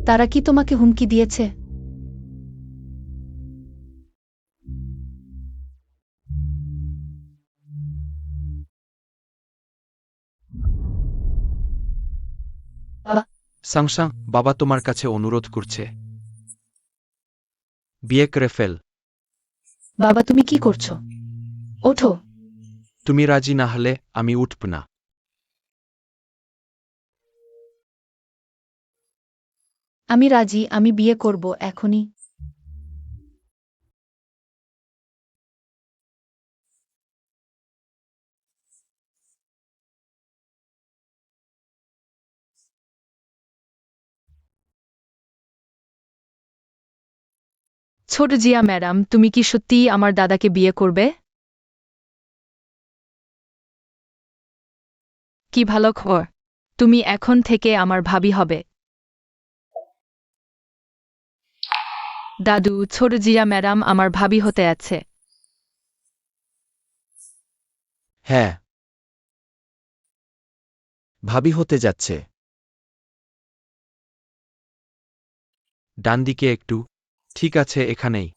তারা কি তোমাকে হুমকি দিয়েছে? বাবা, সাংসাং, বাবা তোমার কাছে অনুরোধ করছে, বিয়ে করে ফেল। বাবা, তুমি কি করছো? ওঠো। তুমি রাজি না হলে আমি উঠব না। আমি রাজি, আমি বিয়ে করব এখনই। ছোট জিয়া ম্যাডাম, তুমি কি সত্যিই আমার দাদাকে বিয়ে করবে? কি ভালো খবর, তুমি এখন থেকে আমার ভাবি হবে। দাদু, ছোট জিয়া ম্যাডাম আমার ভাবি হতে আছে। হ্যাঁ, ভাবি হতে যাচ্ছে। ডান দিকে একটু। ঠিক আছে, এখানেই।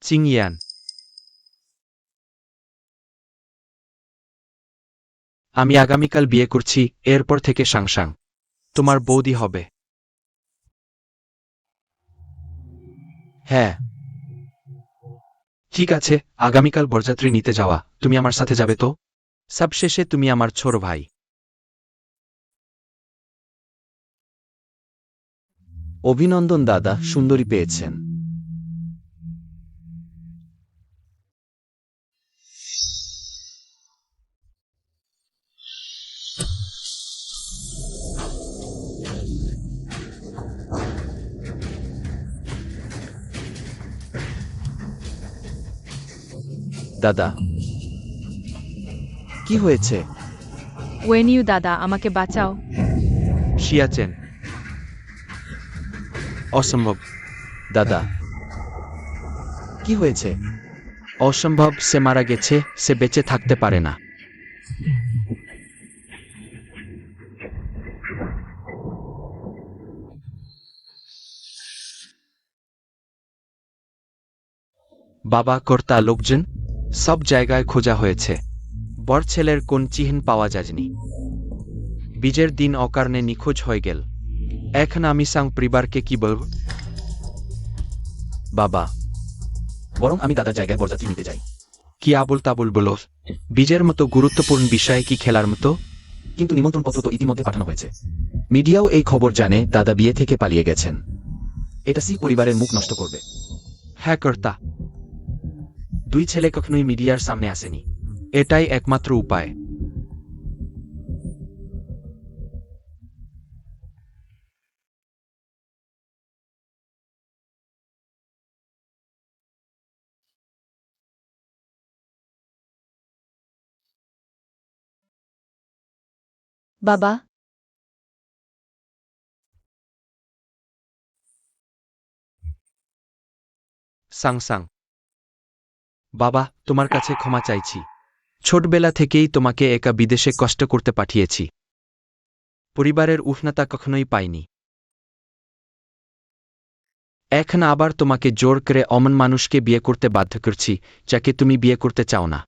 চিংয়ান, আমি আগামীকাল বিয়ে করছি, এরপর থেকে সাংসাং তোমার বৌদি হবে। হ্যাঁ, ঠিক আছে, আগামীকাল বরযাত্রী নিতে যাওয়া, তুমি আমার সাথে যাবে তো? সবশেষে তুমি আমার ছোট ভাই। অভিনন্দন দাদা, সুন্দরী পেয়েছেন। দাদা, কি হয়েছে? ওয়েনিউ দাদা, আমাকে বাঁচাও। শিয়াচেন, অসম্ভব। দাদা, কি হয়েছে? অসম্ভব, সে মারা গেছে, সে বেঁচে থাকতে পারে না। বাবা, কর্তা, লোকজন সব জায়গায় খোঁজা হয়েছে, বর ছেলের কোন চিহ্ন পাওয়া যায়নি। বীজের দিন অকারণে নিখোঁজ হয়ে গেল। এখন আমি সাং পরিবারকে কি বলব? বাবা, বরং আমি দাদার জায়গায় বরযাত্রী নিতে যাই। কি আবুল তাবুল বলো? বীজের মতো গুরুত্বপূর্ণ বিষয়ে কি খেলার মতো? কিন্তু নিমন্ত্রণপত্র তো ইতিমধ্যে পাঠানো হয়েছে। মিডিয়াও এই খবর জানে দাদা বিয়ে থেকে পালিয়ে গেছেন। এটা সি পরিবারের মুখ নষ্ট করবে। হ্যাঁ কর্তা, 2 ছেলে কখনোই মিডিয়ার সামনে আসেনি, এটাই একমাত্র উপায়। বাবা, সাংসাং, বাবা, তোমার কাছে ক্ষমা চাইছি। ছোটবেলা থেকেই তোমাকে একা বিদেশে কষ্ট করতে পাঠিয়েছি। পরিবারের উষ্ণতা কখনোই পাইনি। এখন আবার তোমাকে জোর করে অমন মানুষকে বিয়ে করতে বাধ্য করছি, যাকে তুমি বিয়ে করতে চাও না।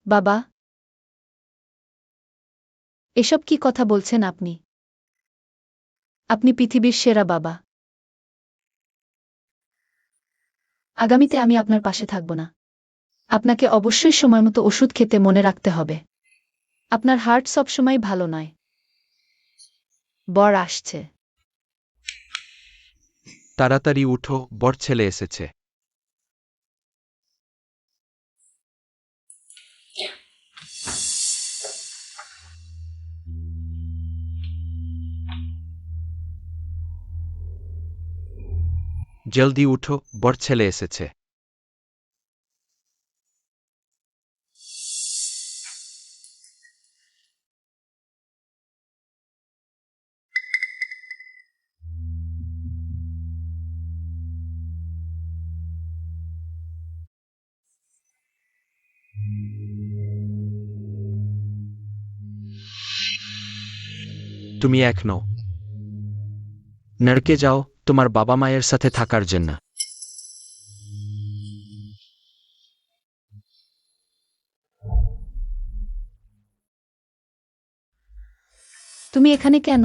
বাবা, এসব কি কথা বলছেন আপনি? আপনি পৃথিবীর সেরা বাবা। আগামীতে আমি আপনার পাশে থাকব না। আপনাকে অবশ্যই সময়মতো ওষুধ খেতে মনে রাখতে হবে। আপনার হার্ট সবসময় ভালো নয়। বর আসছে। তাড়াতাড়ি উঠো, বর ছেলে এসেছে। জলদি উঠো, বর ছেলে এসেছে। তুমি এখনো নরকে যাও তোমার বাবা মায়ের সাথে থাকার জন্য। তুমি এখানে কেন?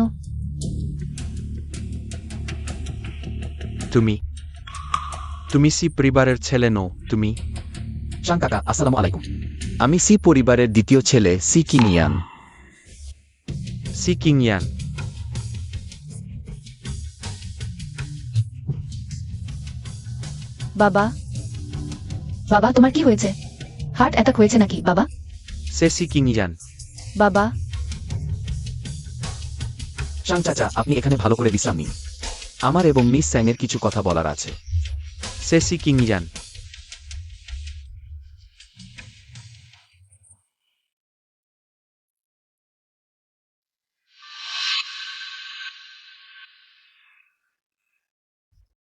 তুমি তুমি সি পরিবারের ছেলে নও। তুমি শাং কাকা, আসসালামু আলাইকুম। আমি সি পরিবারের দ্বিতীয় ছেলে, সি কিংয়ান। সি কিংয়ান। বাবা, বাবা তোমার কি হয়েছে? হার্ট অ্যাটাক হয়েছে নাকি বাবা? সে সি কিংয়ান। বাবা, শাং চাচা, আপনি এখানে ভালো করে বিশ্রাম নিন। আমার এবং মিস স্যাংয়ের কিছু কথা বলার আছে। সে সি কিংয়ান।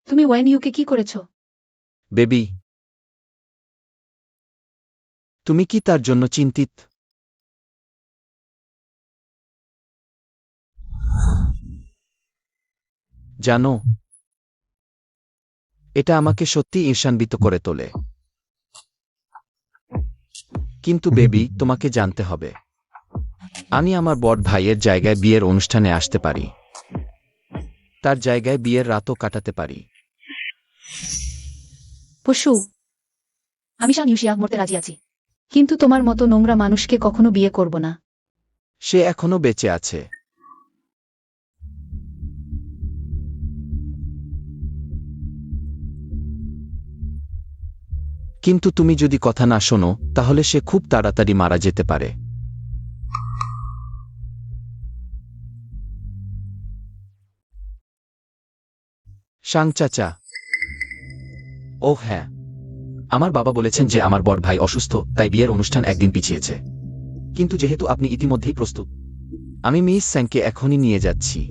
তুমি ওয়েন ইউকে কি করেছো? বেবি, তুমি কি তার জন্য চিন্তিত? জানো, এটা আমাকে সত্যি ঈর্ষান্বিত করে তোলে। কিন্তু বেবি, তোমাকে জানতে হবে, আমি আমার বড় ভাইয়ের জায়গায় বিয়ের অনুষ্ঠানে আসতে পারি। তার জায়গায় বিয়ের রাতও কাটাতে পারি। পশু, আমি শাং ইউশিয়া মরতে রাজি আছি, কিন্তু তোমার মতো নোংরা মানুষকে কখনো বিয়ে করব না। সে এখনো বেঁচে আছে। কিন্তু তুমি যদি কথা না শোনো, তাহলে সে খুব তাড়াতাড়ি মারা যেতে পারে। শাং চাচা। ও হ্যাঁ, আমার বাবা বলেছেন যে আমার বড় ভাই অসুস্থ, তাই বিয়ের অনুষ্ঠান একদিন পিছিয়েছে। কিন্তু যেহেতু আপনি ইতিমধ্যেই প্রস্তুত, আমি মিস স্যাংকে এখনই নিয়ে যাচ্ছি।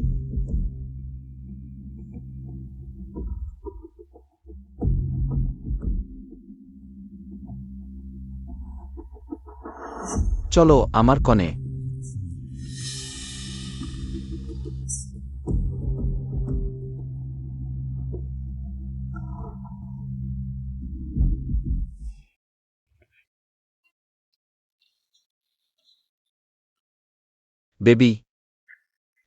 চলো আমার কনে। বেবি,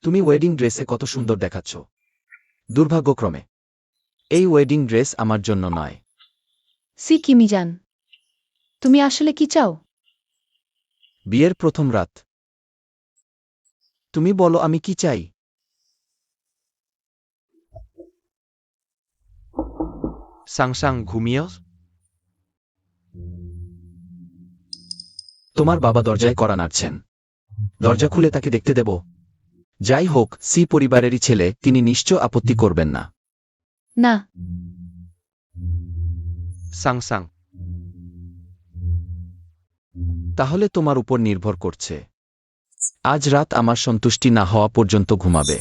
তুমি ওয়েডিং ড্রেসে কত সুন্দর দেখাচ্ছ। দুর্ভাগ্যক্রমে এই ওয়েডিং ড্রেস আমার জন্য নয়। সি কিমিজান, তুমি আসলে কি চাও? বিয়ের প্রথম রাত। তুমি বলো আমি কি চাই। সাং সাং ঘুমিয়েও? তোমার বাবা দরজায় কড়া নাড়ছেন। দরজা খুলে তাকে দেখতে দেব? যাই হোক, সি পরিবারেরই ছেলে, তিনি নিশ্চয় আপত্তি করবেন না। না, সাং সাং। তাহলে তোমার উপর নির্ভর করছে। আজ রাত আমার সন্তুষ্টি না হওয়া পর্যন্ত ঘুমাবে।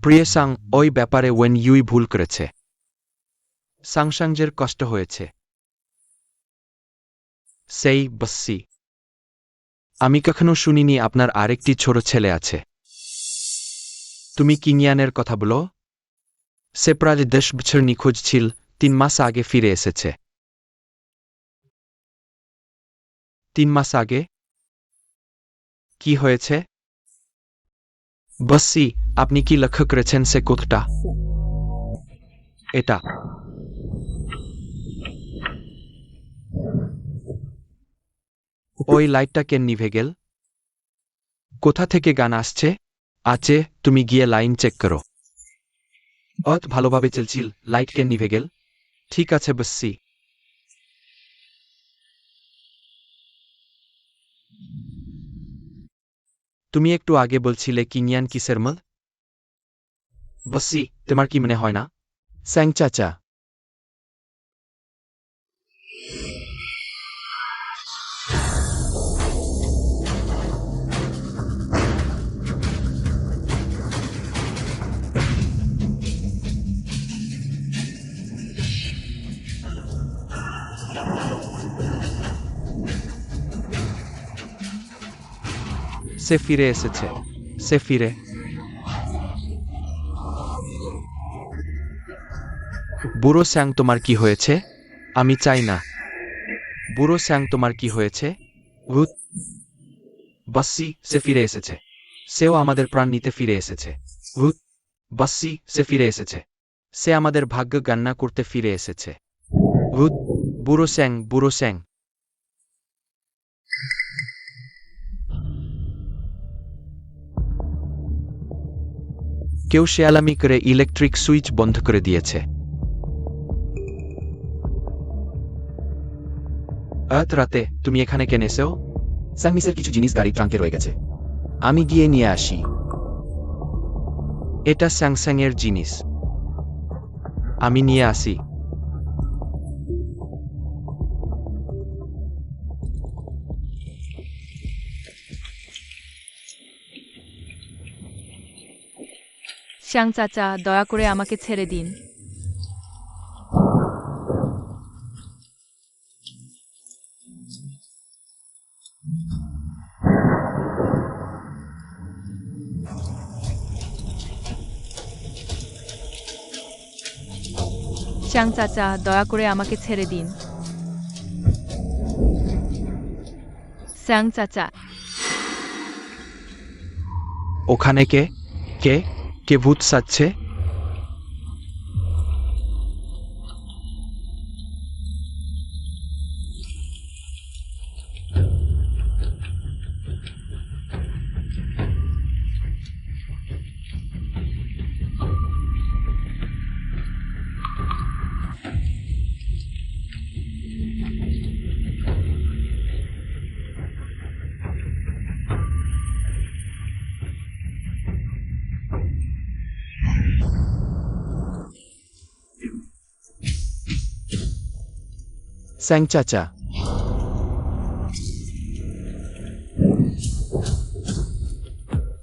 প্রিয় সাং, ওই ব্যাপারে ওয়েন ইউই ভুল করেছে। সাংসাংজের কষ্ট হয়েছে। সেই বস্সি। আমি কখনো শুনিনি আপনার আরেকটি ছোট ছেলে আছে। তুমি কিংয়ানের কথা বলো? সে প্রায় 10 বছর নিখোঁজ ছিল, 3 মাস আগে ফিরে এসেছে। 3 মাস আগে কি হয়েছে বসি আপনি কি লক্ষ্য করেছেন সে কোথটা এটা ওই লাইটটা কেন নিভে গেল কোথা থেকে গান আসছে আছে তুমি গিয়ে লাইন চেক করো অত ভালোভাবে চলছিল লাইট কেন নিভে গেল ঠিক আছে বসি তুমি একটু আগে বলছিলে কিনিয়ান কিসের মল বসি তোমার কি মনে হয় না স্যাং চাচা সে ফিরে এসেছে সে ফিরে বুড়ো স্যাং তোমার কি হয়েছে আমি চাই না বুড়ো স্যাং তোমার কি হয়েছে ভূত বাসি সে ফিরে এসেছে সেও আমাদের প্রাণ নিতে ফিরে এসেছে ভূত বাসি সে ফিরে এসেছে সে আমাদের ভাগ্য গণনা করতে ফিরে এসেছে ভূত বুড়ো স্যাং বুড়ো স্যাং কেউ শেয়ালামি করে ইলেকট্রিক সুইচ বন্ধ করে দিয়েছে আজ রাতে তুমি এখানে কেন এসো স্যাংমিসের কিছু জিনিস গাড়ি ট্রাঙ্কে রয়ে গেছে আমি গিয়ে নিয়ে আসি এটা স্যাংস্যাং এর জিনিস আমি নিয়ে আসি শ্যাং চাচা দয়া করে আমাকে ছেড়ে দিন শ্যাং চাচা দয়া করে আমাকে ছেড়ে দিন শ্যাং চাচা ওখানে কে কে কে ভূত সাজছে স্যাং চাচা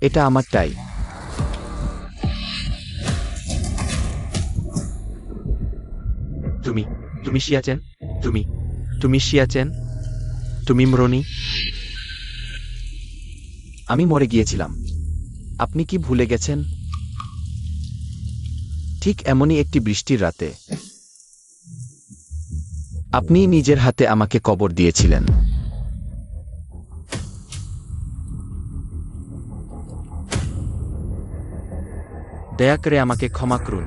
এটা আমারটাই তুমি তুমি শিয়াচেন তুমি শিয়াচেন তুমি মরনি আমি মরে গিয়েছিলাম আপনি কি ভুলে গেছেন ঠিক এমনই একটি বৃষ্টির রাতে আপনি নিজের হাতে আমাকে কবর দিয়েছিলেন দয়া করে আমাকে ক্ষমা করুন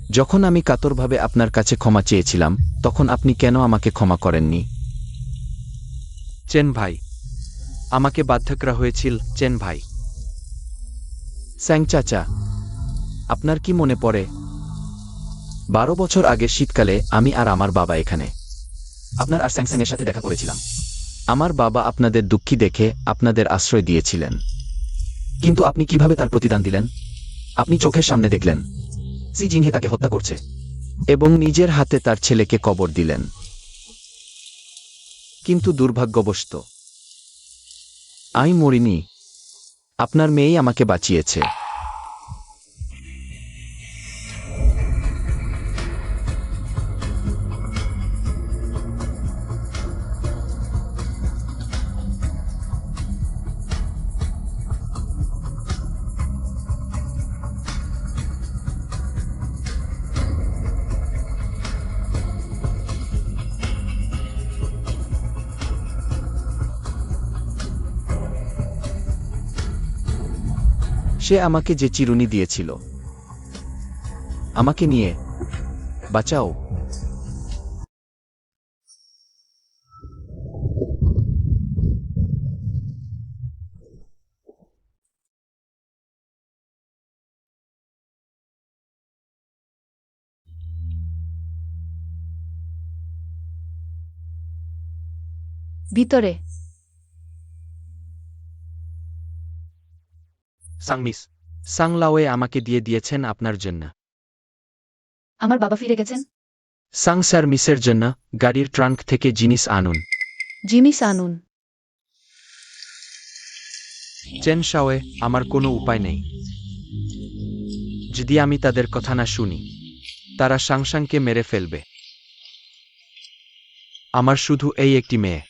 যখন আমি কাতরভাবে আপনার কাছে ক্ষমা চেয়েছিলাম তখন আপনি কেন আমাকে ক্ষমা করেননি চেন ভাই আমাকে বাধ্য করা হয়েছিল চেন ভাই স্যাং চাচা আপনার কি মনে পড়ে 12 বছর আগে শীতকালে আমি আর আমার বাবা এখানে আপনার আর স্যাংস্যাংয়ের সাথে দেখা করেছিলাম আমার বাবা আপনাদের দুঃখী দেখে আপনাদের আশ্রয় দিয়েছিলেন কিন্তু আপনি কিভাবে তার প্রতিদান দিলেন আপনি চোখের সামনে দেখলেন সি জিংহে তাকে হত্যা করছে এবং নিজের হাতে তার ছেলেকে কবর দিলেন কিন্তু দুর্ভাগ্যবশত আমি মরিনি আপনার মেয়েই আমাকে বাঁচিয়েছে সে আমাকে যে চিরুনি দিয়েছিল। আমাকে নিয়ে বাঁচাও। ভিতরে। সাং মিস, সাং লাওয়ে আমাকে দিয়ে দিয়েছেন আপনার জন্য। আমার বাবা ফিরে গেছেন? সাং স্যার মিসের জন্য গাড়ির ট্রাঙ্ক থেকে জিনিস আনুন। জিনিস আনুন। চেন শাওয়ে, আমার কোনো উপায় নেই। যদি আমি তাদের কথা না শুনি, তারা সাংসাংকে মেরে ফেলবে। আমার শুধু এই একটি মেয়ে,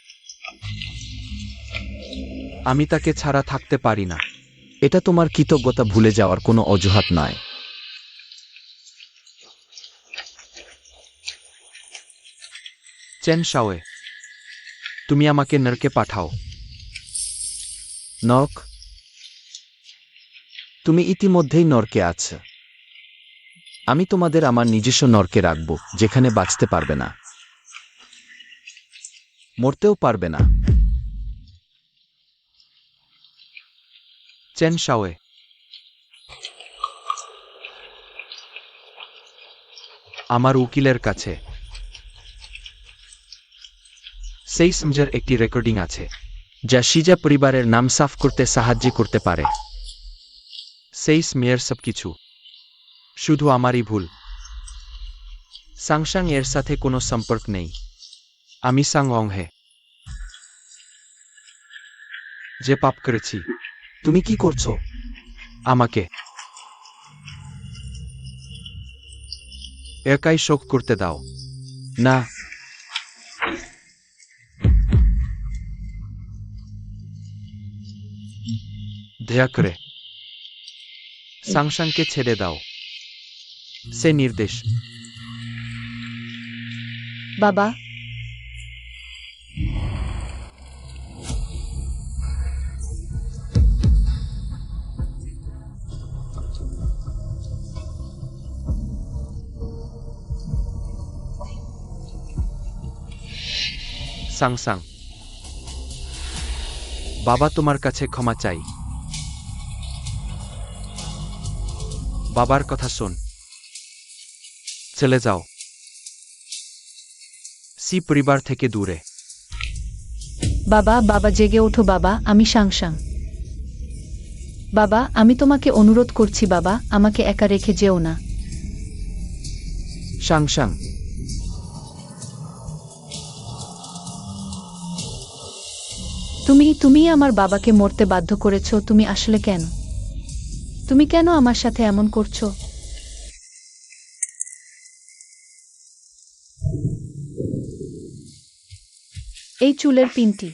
আমি তাকে ছাড়া থাকতে পারি না। এটা তোমার কৃতজ্ঞতা ভুলে যাওয়ার কোনো অজুহাত নয়। চেন শাওয়ে, তুমি আমাকে নরকে পাঠাও। নরক? তুমি ইতিমধ্যেই নরকে আছো। আমি তোমাদের আমার নিজস্ব নরকে রাখব, যেখানে বাঁচতে পারবে না, মরতেও পারবে না। চেন শাওয়ে, আমার উকিলের কাছে সেই সমঝের একটি রেকর্ডিং আছে, যা শিজা পরিবারের নাম সাফ করতে সাহায্য করতে পারে। সেই মেয়ের সবকিছু শুধু আমারই ভুল। সাংসাং এর সাথে কোনো সম্পর্ক নেই। আমি সাং অং হে, যে পাপ করেছি। তুমি কি করছো? আমাকে একাই শোক করতে দাও। না, দয়া করে সাংসাংকে ছেড়ে দাও। সে নির্দেশ। বাবা। সাংসাং, বাবা তোমার কাছে ক্ষমা চাই। বাবার কথা শোন, চলে যাও সি পরিবার থেকে দূরে। বাবা, বাবা জেগে ওঠো বাবা, আমি সাংসাং। বাবা, আমি তোমাকে অনুরোধ করছি বাবা, আমাকে একা রেখে যেও না। সাংসাং, তুমি আমার বাবাকে মরতে বাধ্য করেছো। তুমি আসলে কেন? তুমি কেন আমার সাথে এমন করছো? এই চুলের পিনটি।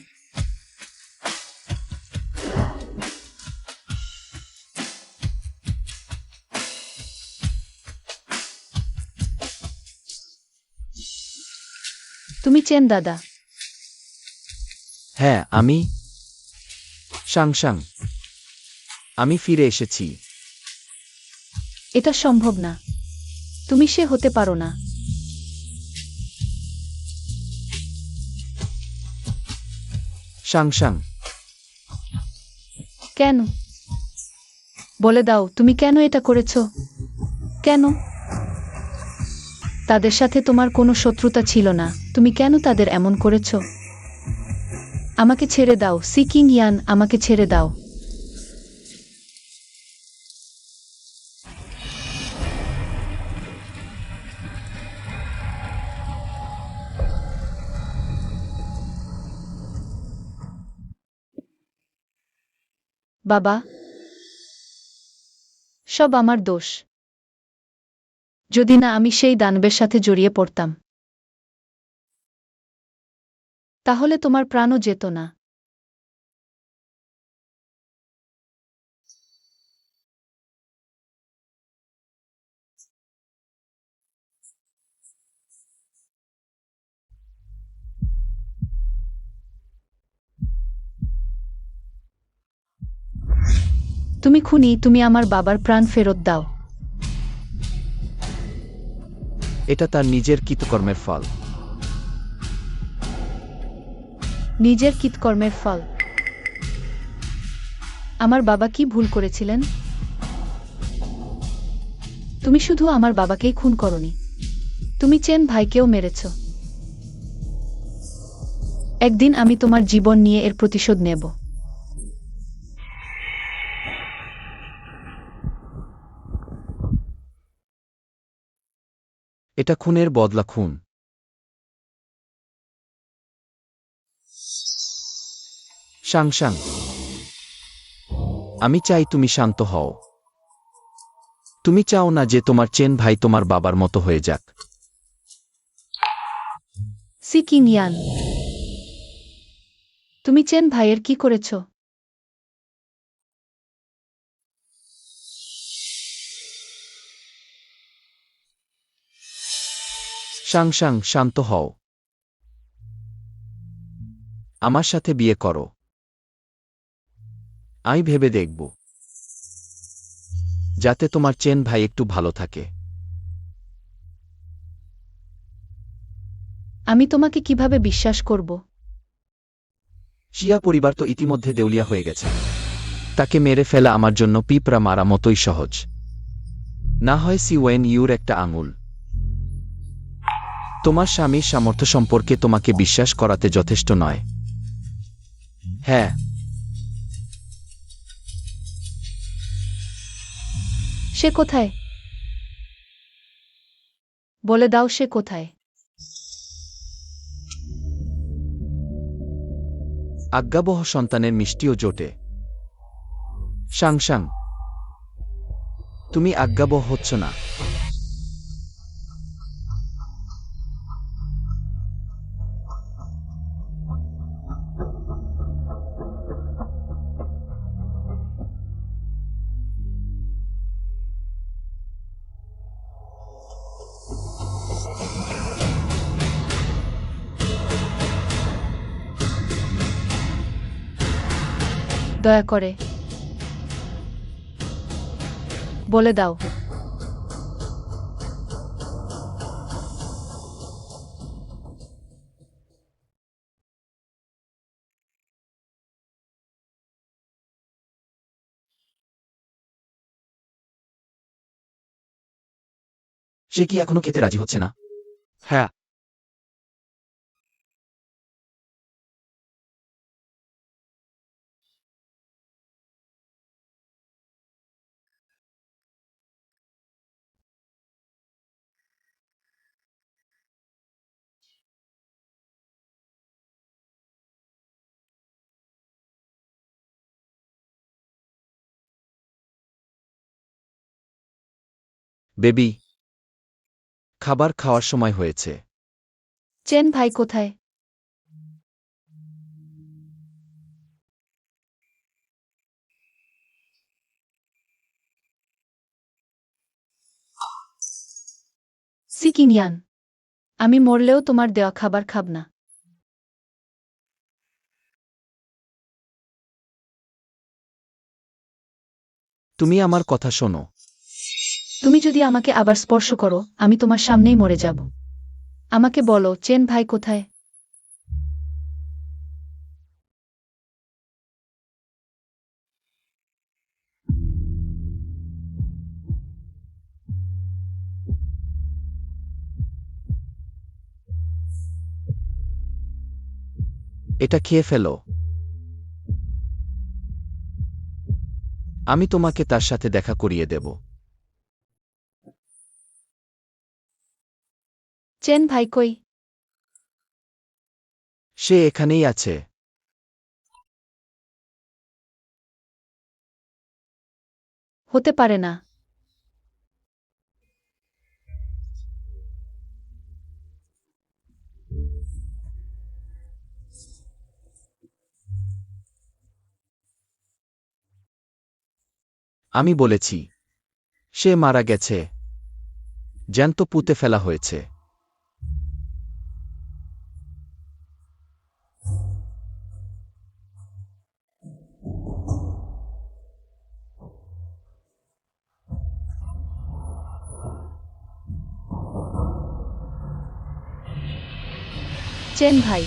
তুমি চেন দাদা? হ্যাঁ, আমি সাংসাং। আমি ফিরে এসেছি। এটা সম্ভব না। তুমি সে হতে পারো না। সাংসাং, কেন? বলে দাও, তুমি কেন এটা করেছো? কেন? তাদের সাথে তোমার কোনো শত্রুতা ছিল না, তুমি কেন তাদের এমন করেছো? আমাকে ছেড়ে দাও সি কিং ইয়ান, আমাকে ছেড়ে দাও। বাবা, সব আমার দোষ। যদি না আমি সেই দানবের সাথে জড়িয়ে পড়তাম, তাহলে তোমার প্রাণও যেত না। তুমি খুনি, তুমি আমার বাবার প্রাণ ফেরত দাও। এটা তার নিজের কৃতকর্মের ফল। নিজের কৃতকর্মের ফল। আমার বাবা কি ভুল করেছিলেন? তুমি শুধু আমার বাবাকেই খুন করনি, তুমি চেন ভাইকেও মেরেছ। একদিন আমি তোমার জীবন নিয়ে এর প্রতিশোধ নেব। এটা খুনের বদলা খুন। সাংসাং, আমি চাই তুমি শান্ত হও। তুমি চাও না যে তোমার চেন ভাই তোমার বাবার মতো হয়ে যাক। সি কিং ইয়ান, তুমি চেন ভাইয়ের কি করেছ? সাংসাং, শান্ত হও। আমার সাথে বিয়ে করো। আমি ভেবে দেখব যাতে তোমার চেন ভাই একটু ভালো থাকে। আমি তোমাকে কিভাবে বিশ্বাস করব? শিয়া পরিবার তো ইতিমধ্যে দেউলিয়া হয়ে গেছে। তাকে মেরে ফেলা আমার জন্য পিঁপড়া মারা মতোই সহজ। না হয় সি ওয়েন ইউর একটা আঙুল। তোমার স্বামীর সামর্থ্য সম্পর্কে তোমাকে বিশ্বাস করাতে যথেষ্ট নয়। হ্যাঁ, সে কোথায়? বলে দাও সে কোথায়? আজ্ঞাবহ সন্তানের মিষ্টিও জোটে। সাংসাং, তুমি আজ্ঞাবহ হচ্ছ না। দয়া করে বলে দাও। সে কি এখনো খেতে রাজি হচ্ছে না? হ্যাঁ, বেবি, খাবার খাওয়ার সময় হয়েছে। চেন ভাই কোথায়? সি কিং ইয়ান, আমি মরলেও তোমার দেওয়া খাবার খাব না। তুমি আমার কথা শোনো। তুমি যদি আমাকে আবার স্পর্শ করো, আমি তোমার সামনেই মরে যাব। আমাকে বলো চেন ভাই কোথায়? এটা খেয়ে ফেলো। আমি তোমাকে তার সাথে দেখা করিয়ে দেব। চেন ভাই কই? সে এখানেই আছে। হতে পারে না। আমি বলেছি সে মারা গেছে। জ্যান্ত পুঁতে ফেলা হয়েছে। চেন ভাই,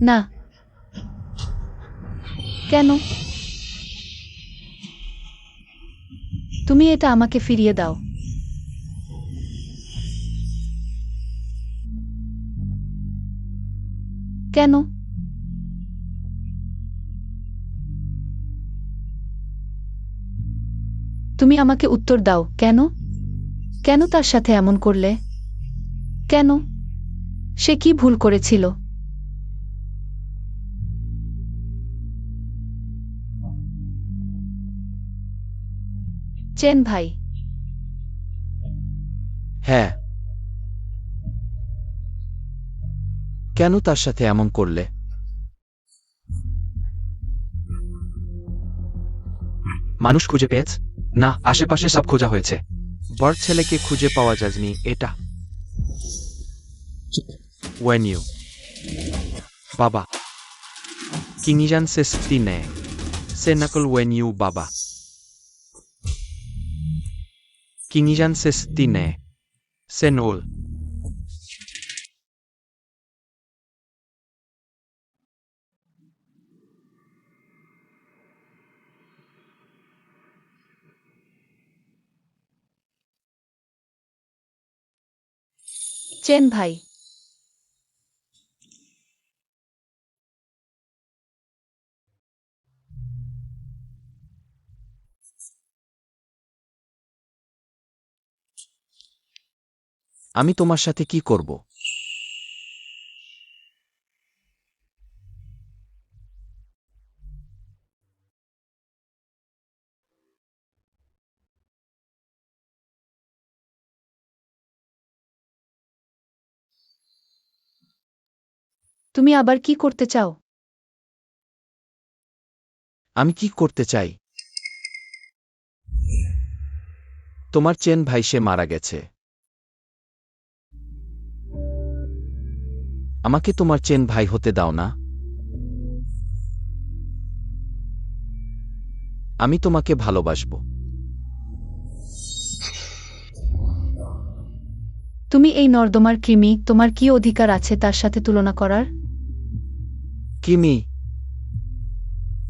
না। কেন? তুমি এটা আমাকে ফিরিয়ে দাও। কেন? তুমি আমাকে উত্তর দাও, কেন? কেন তার সাথে এমন করলে? কেন? সে কি ভুল করেছিল? চেন ভাই, হ্যাঁ। কেন তার সাথে এমন করলে? মানুষ খুঁজে পেয়েছ? না, আশেপাশে সব খোঁজা হয়েছে। বড় ছেলেকে খুঁজে পাওয়া যায়নি। এটা when you বাবা কিনিজান সে স্তিনে সে নকল when you বাবা কিনিজান সে স্তিনে সে নোল চেন ভাই, আমি তোমার সাথে কি করব? তুমি আবার কি করতে চাও? আমি কি করতে চাই? তোমার চেন ভাই সে মারা গেছে। আমাকে তোমার চেন ভাই হতে দাও না। আমি তোমাকে ভালোবাসব। তুমি এই নর্দমার কৃমি, তোমার কি অধিকার আছে তার সাথে তুলনা করার? কিমি,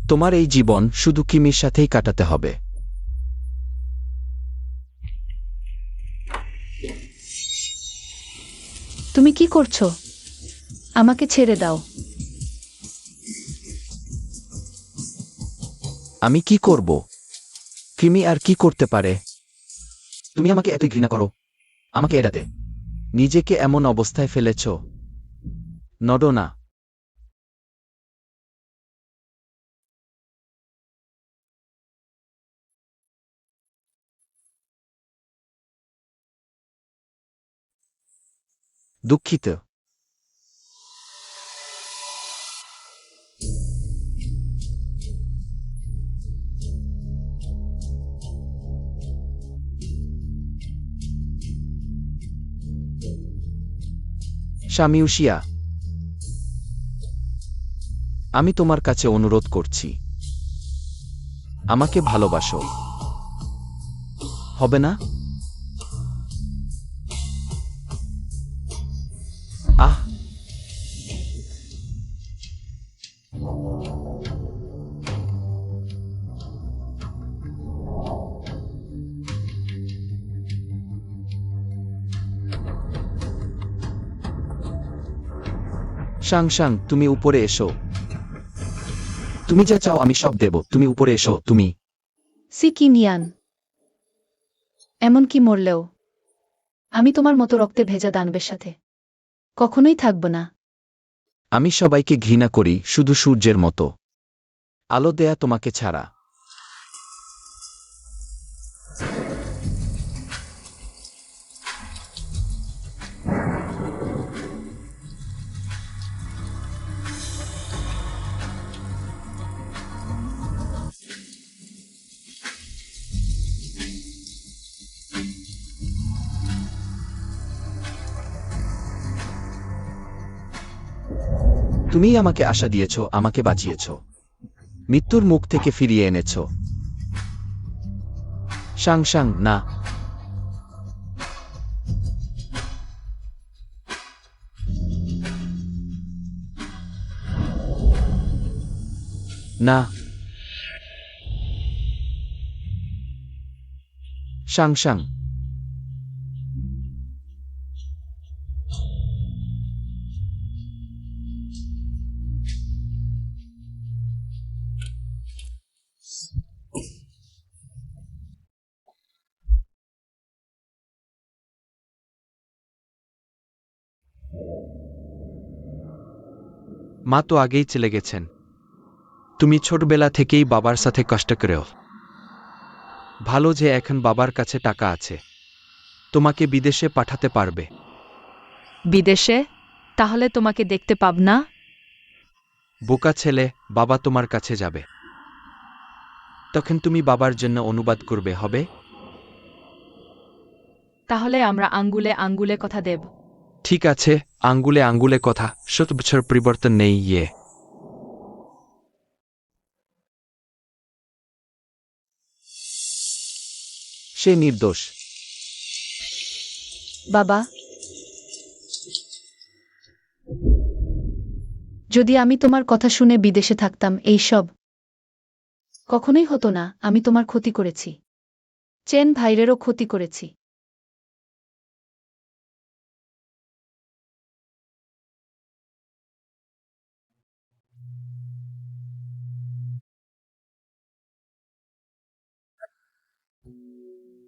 তোমার এই জীবন শুধু কিমির সাথেই কাটাতে হবে। তুমি কি করছো? আমাকে ছেড়ে দাও। আমি কি করব? কিমি আর কি করতে পারে? তুমি আমাকে এতই ঘৃণা করো? আমাকে এড়াতে নিজেকে এমন অবস্থায় ফেলেছ? নড়ো না। দুঃখিত। শামিউশিয়া, আমি তোমার কাছে অনুরোধ করছি, আমাকে ভালোবাসো। হবে না? আহ, শাং শাং, তুমি উপরে এসো। তুমি যা চাও আমি সব দেব। তুমি উপরে এসো। তুমি সিকিনিয়ান, এমনকি মরলেও আমি তোমার মতো রক্তে ভেজা দানবের সাথে কখনোই থাকব না। আমি সবাইকে ঘৃণা করি, শুধু সূর্যের মতো আলো দেয়া তোমাকে ছাড়া। তুমিই আমাকে আশা দিয়েছ, আমাকে বাঁচিয়েছ, মৃত্যুর মুখ থেকে ফিরিয়ে এনেছ। সাং সাং, না। না। সাং সাং। মা তো আগেই চলে গেছেন। তুমি ছোটবেলা থেকেই বাবার সাথে কষ্ট করেও। ভালো যে এখন বাবার কাছে টাকা আছে, তোমাকে বিদেশে পাঠাতে পারবে। বিদেশে? তাহলে তোমাকে দেখতে পাব না? বোকা ছেলে, বাবা তোমার কাছে যাবে। তখন তুমি বাবার জন্য অনুবাদ করবে, হবে? তাহলে আমরা আঙ্গুলে আঙ্গুলে কথা দেব। ঠিক আছে, আঙ্গুলে আঙ্গুলে কথা, ৭০ বছর পরিবর্তন নেই। ইয়ে সে নির্দোষ। বাবা, যদি আমি তোমার কথা শুনে বিদেশে থাকতাম, এই সব কখনোই হতো না। আমি তোমার ক্ষতি করেছি, চেন ভাইরেরও ক্ষতি করেছি।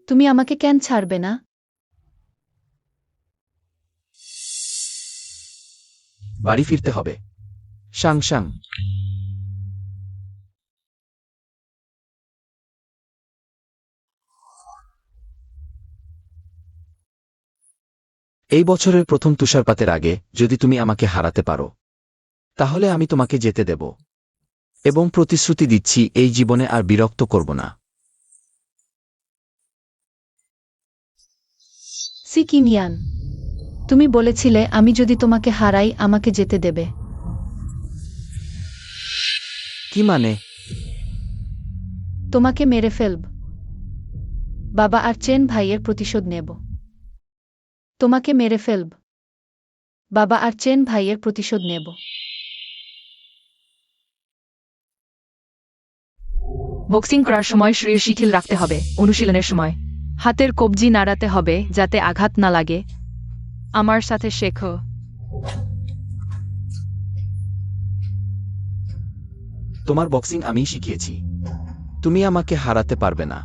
তুমি আমাকে কেন ছাড়বে না? বাড়ি ফিরতে হবে। সাং সাং। এই বছরের প্রথম তুষারপাতের আগে যদি তুমি আমাকে হারাতে পারো, তাহলে আমি তোমাকে যেতে দেব, এবং প্রতিশ্রুতি দিচ্ছি এই জীবনে আর বিরক্ত করব না। সিকিমিয়ান, তুমি বলেছিলে আমি যদি তোমাকে হারাই আমাকে যেতে দেবে। কি মানে? তোমাকে মেরে ফেলব। বাবা আর চেন ভাইয়ের প্রতিশোধ নেব। তোমাকে মেরে ফেলব। বাবা আর চেন ভাইয়ের প্রতিশোধ নেব। বক্সিং করার সময় শরীর শিথিল রাখতে হবে। অনুশীলনের সময় হাতের কবজি নাড়াতে হবে যাতে আঘাত না লাগে। আমার সাথে শেখো। তোমার বক্সিং আমিই শিখিয়েছি। তুমি আমাকে হারাতে পারবে না।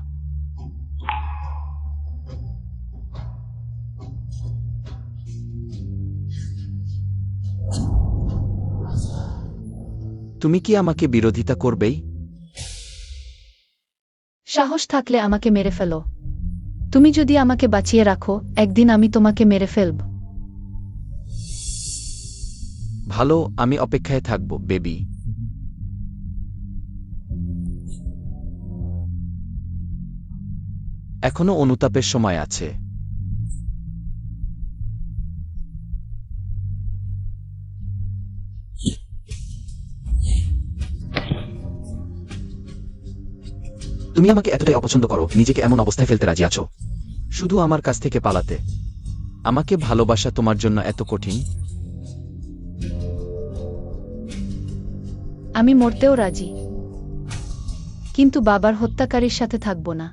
তুমি কি আমাকে বিরোধিতা করবেই? সাহস থাকলে আমাকে মেরে ফেলো। তুমি যদি আমাকে বাঁচিয়ে রাখো, একদিন আমি তোমাকে মেরে ফেলব। ভালো, আমি অপেক্ষায় থাকব, বেবি। এখনো অনুতাপের সময় আছে। তুমি আমাকে এতটাই অপছন্দ করো, নিজেকে এমন অবস্থায় ফেলতে রাজি আছো শুধু আমার কাছ থেকে পালাতে। আমাকে ভালোবাসা তোমার জন্য এত কঠিন? আমি মরতেও রাজি, কিন্তু বাবার হত্যাকারীর সাথে থাকব না।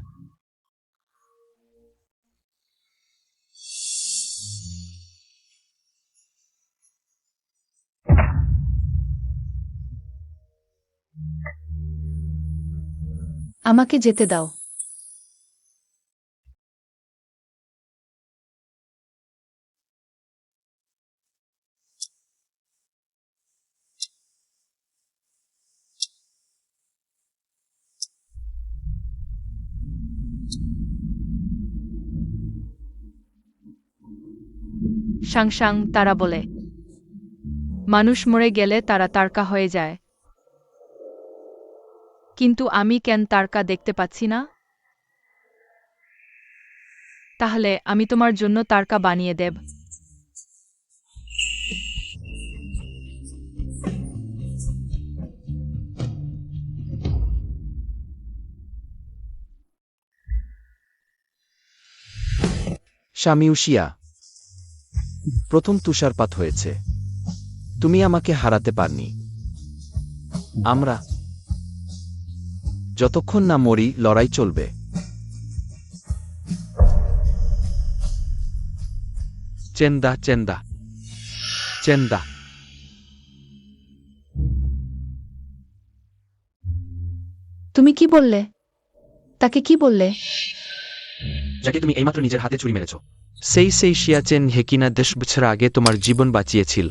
আমাকে যেতে দাও। সাং সাং, তারা বলে মানুষ মরে গেলে তারা তারকা হয়ে যায়। কিন্তু আমি কেন তারকা দেখতে পাচ্ছি না? তাহলে আমি তোমার জন্য তারকা বানিয়ে দেব। শামিউশিয়া, প্রথম তুষারপাত হয়েছে। তুমি আমাকে হারাতে পারনি। আমরা যতক্ষণ না মরি, লড়াই চলবে। চেন্দা চেন্দা চেন্দা। তুমি কি বললে? তাকে কি বললে? যাকে তুমি এইমাত্র নিজের হাতে ছুরি মেরেছ, সেই শিয়াচেন হেকিনা 10 বছর আগে তোমার জীবন বাঁচিয়েছিল।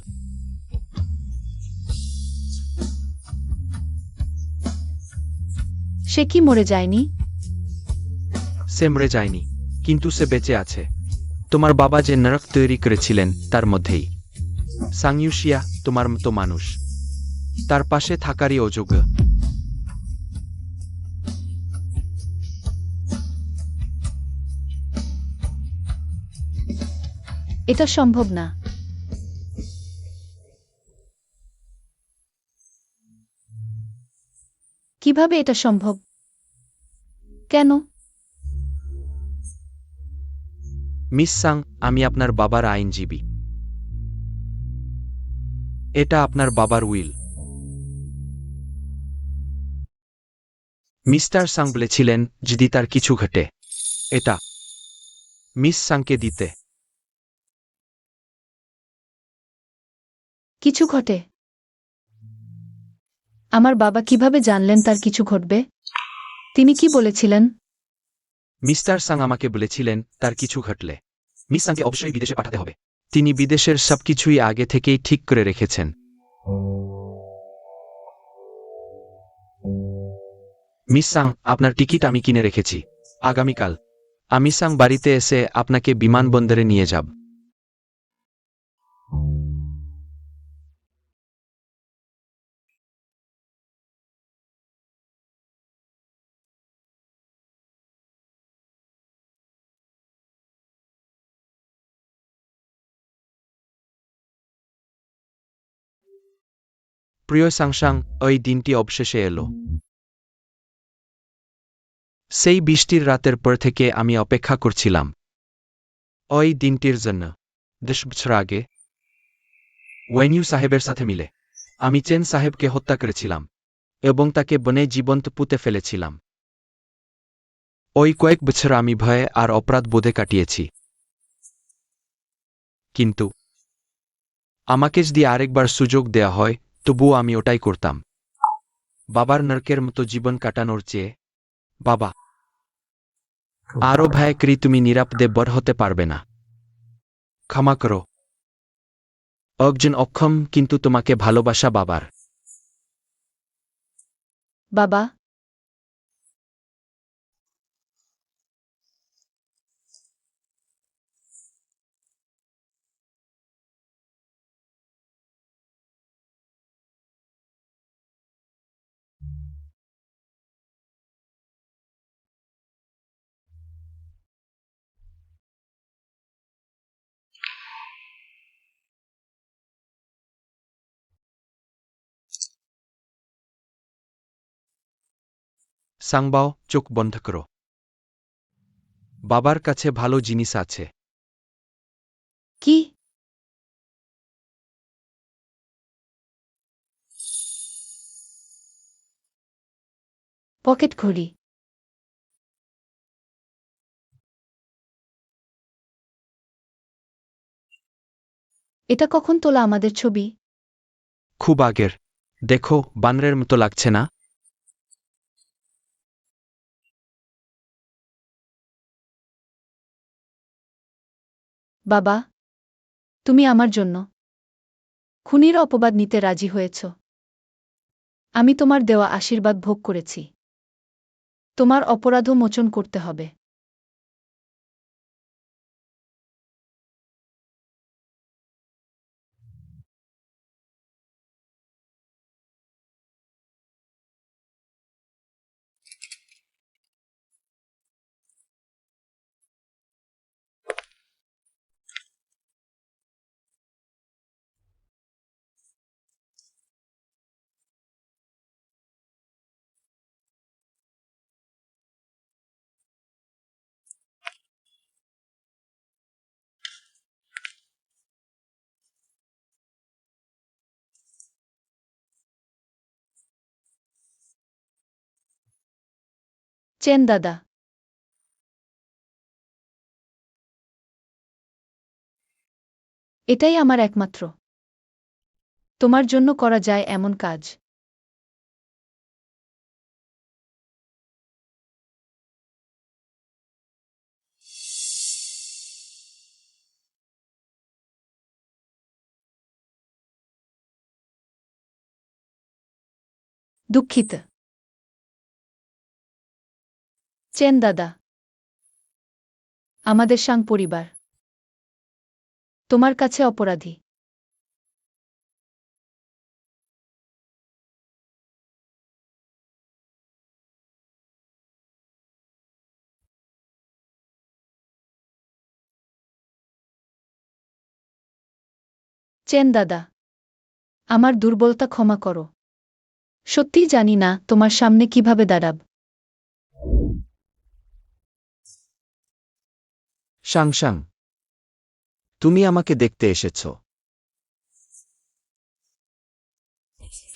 সে কি মরে যায়নি? সে মরে যায়নি, কিন্তু সে বেঁচে আছে। তোমার বাবা যে নরক তৈরি করেছিলেন তার মধ্যেই। সাংইউশিয়া তোমার মতো মানুষ, তার পাশে থাকারই অযোগ্য। এটা সম্ভব না। কিভাবে এটা সম্ভব? কেন? মিস সাং, আমি আপনার বাবার আইনজীবী। এটা আপনার বাবার উইল। মিস্টার সাং বলেছিলেন যদি তার কিছু ঘটে, এটা মিস সাংকে দিতে। কিছু ঘটে? আমার বাবা কিভাবে জানলেন তার কিছু ঘটবে? তিনি কি বলেছিলেন? মিস্টার সাং আমাকে বলেছিলেন তার কিছু ঘটলে মিস সাংকে অবশ্যই বিদেশে পাঠাতে হবে। তিনি বিদেশের সবকিছুই আগে থেকেই ঠিক করে রেখেছেন। মিস সাং, আপনার টিকিট আমি কিনে রেখেছি। আগামীকাল আমি সাং বাড়িতে এসে আপনাকে বিমানবন্দরে নিয়ে যাব। প্রিয় সাংসাং, ওই দিনটি অবশেষে এলো। সেই বৃষ্টির রাতের পর থেকে আমি অপেক্ষা করছিলাম ওই দিনটির জন্য। 10 বছর আগে ওয়েনিউ সাহেবের সাথে মিলে আমি চেন সাহেবকে হত্যা করেছিলাম এবং তাকে বনে জীবন্ত পুঁতে ফেলেছিলাম। ওই কয়েক বছর আমি ভয়ে আর অপরাধ বোধে কাটিয়েছি, কিন্তু আমাকে যদি আরেকবার সুযোগ দেয়া হয় তবুও আমি ওটাই করতাম, বাবার নরকের মতো জীবন কাটানোর চেয়ে। বাবা, আরও ভয় করি তুমি নিরাপদে বড় হতে পারবে না। ক্ষমা করো, একজন অক্ষম কিন্তু তোমাকে ভালোবাসা বাবার। বাবা, সাংবাও, চোখ বন্ধ করো। বাবার কাছে ভালো জিনিস আছে। কি? পকেট ঘড়ি? এটা কখন তোলা আমাদের ছবি? খুব আগের। দেখো, বানরের মতো লাগছে না? বাবা, তুমি আমার জন্য খুনির অপবাদ নিতে রাজি হয়েছ। আমি তোমার দেওয়া আশীর্বাদ ভোগ করেছি। তোমার অপরাধও মোচন করতে হবে। চেন দাদা। এটাই আমার একমাত্র তোমার জন্য করা যায় এমন কাজ। দুঃখিত চেন দাদা। আমাদের সাং পরিবার তোমার কাছে অপরাধী। চেন দাদা, আমার দুর্বলতা ক্ষমা করো। সত্যিই জানি না তোমার সামনে কিভাবে দাঁড়াব। সাং, তুমি আমাকে দেখতে এসেছ।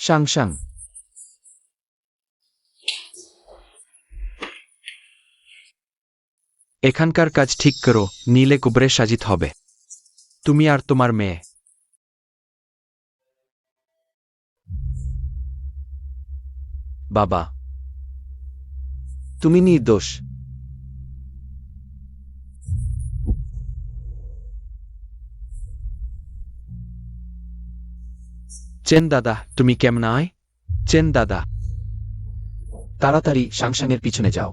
সাং, এখানকার কাজ ঠিক করো, নীলে কুবরে সাজিত হবে তুমি আর তোমার মেয়ে। বাবা, তুমি নির্দোষ। চেন দাদা, তুমি কেমন আয়? চেন দাদা, তাড়াতাড়ি সাংসাংয়ের পিছনে যাও,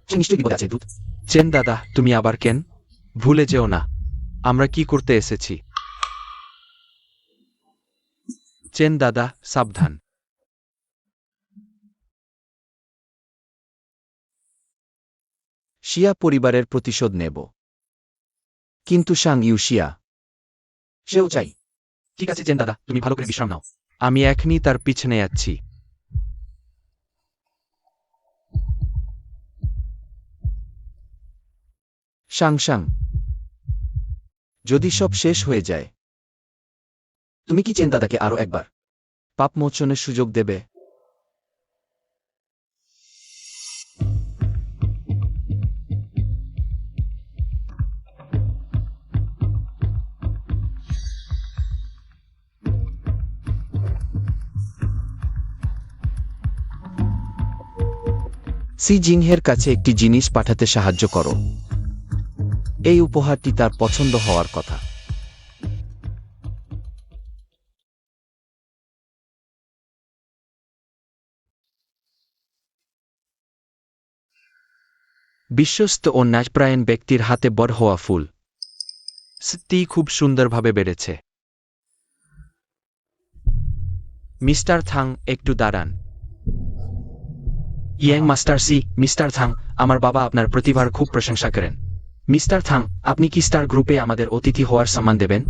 সে নিশ্চয়ই বিপদ আছে দূত। চেন দাদা, তুমি আবার কেন? ভুলে যেও না আমরা কি করতে এসেছি। চেন দাদা, সাবধান। শিয়া পরিবারের প্রতিশোধ নেব, কিন্তু শিয়া সেও চাই। ঠিক আছে চেন দাদা, তুমি ভালো করে বিশ্রাম নাও, আমি এখনই তার পিছনে যাচ্ছি। সাং, যদি সব শেষ হয়ে যায়, তুমি কি চেন দাদাকে আরো একবার পাপ মোচনের সুযোগ দেবে? সি জিংহের কাছে একটি জিনিস পাঠাতে সাহায্য করো। এই উপহারটি তার পছন্দ হওয়ার কথা। বিশ্বস্ত ও ন্যায়প্রায়ণ ব্যক্তির হাতে বড় হওয়া ফুল সত্যিই খুব সুন্দরভাবে বেড়েছে। মিস্টার থাং, একটু দাঁড়ান। ইয়াং মাস্টার সি, মিস্টার থাং, আমার বাবা আপনার প্রতিভার খুব প্রশংসা করেন। মিস্টার থাং, আপনি কি স্টার গ্রুপে আমাদের অতিথি হওয়ার সম্মান দেবেন?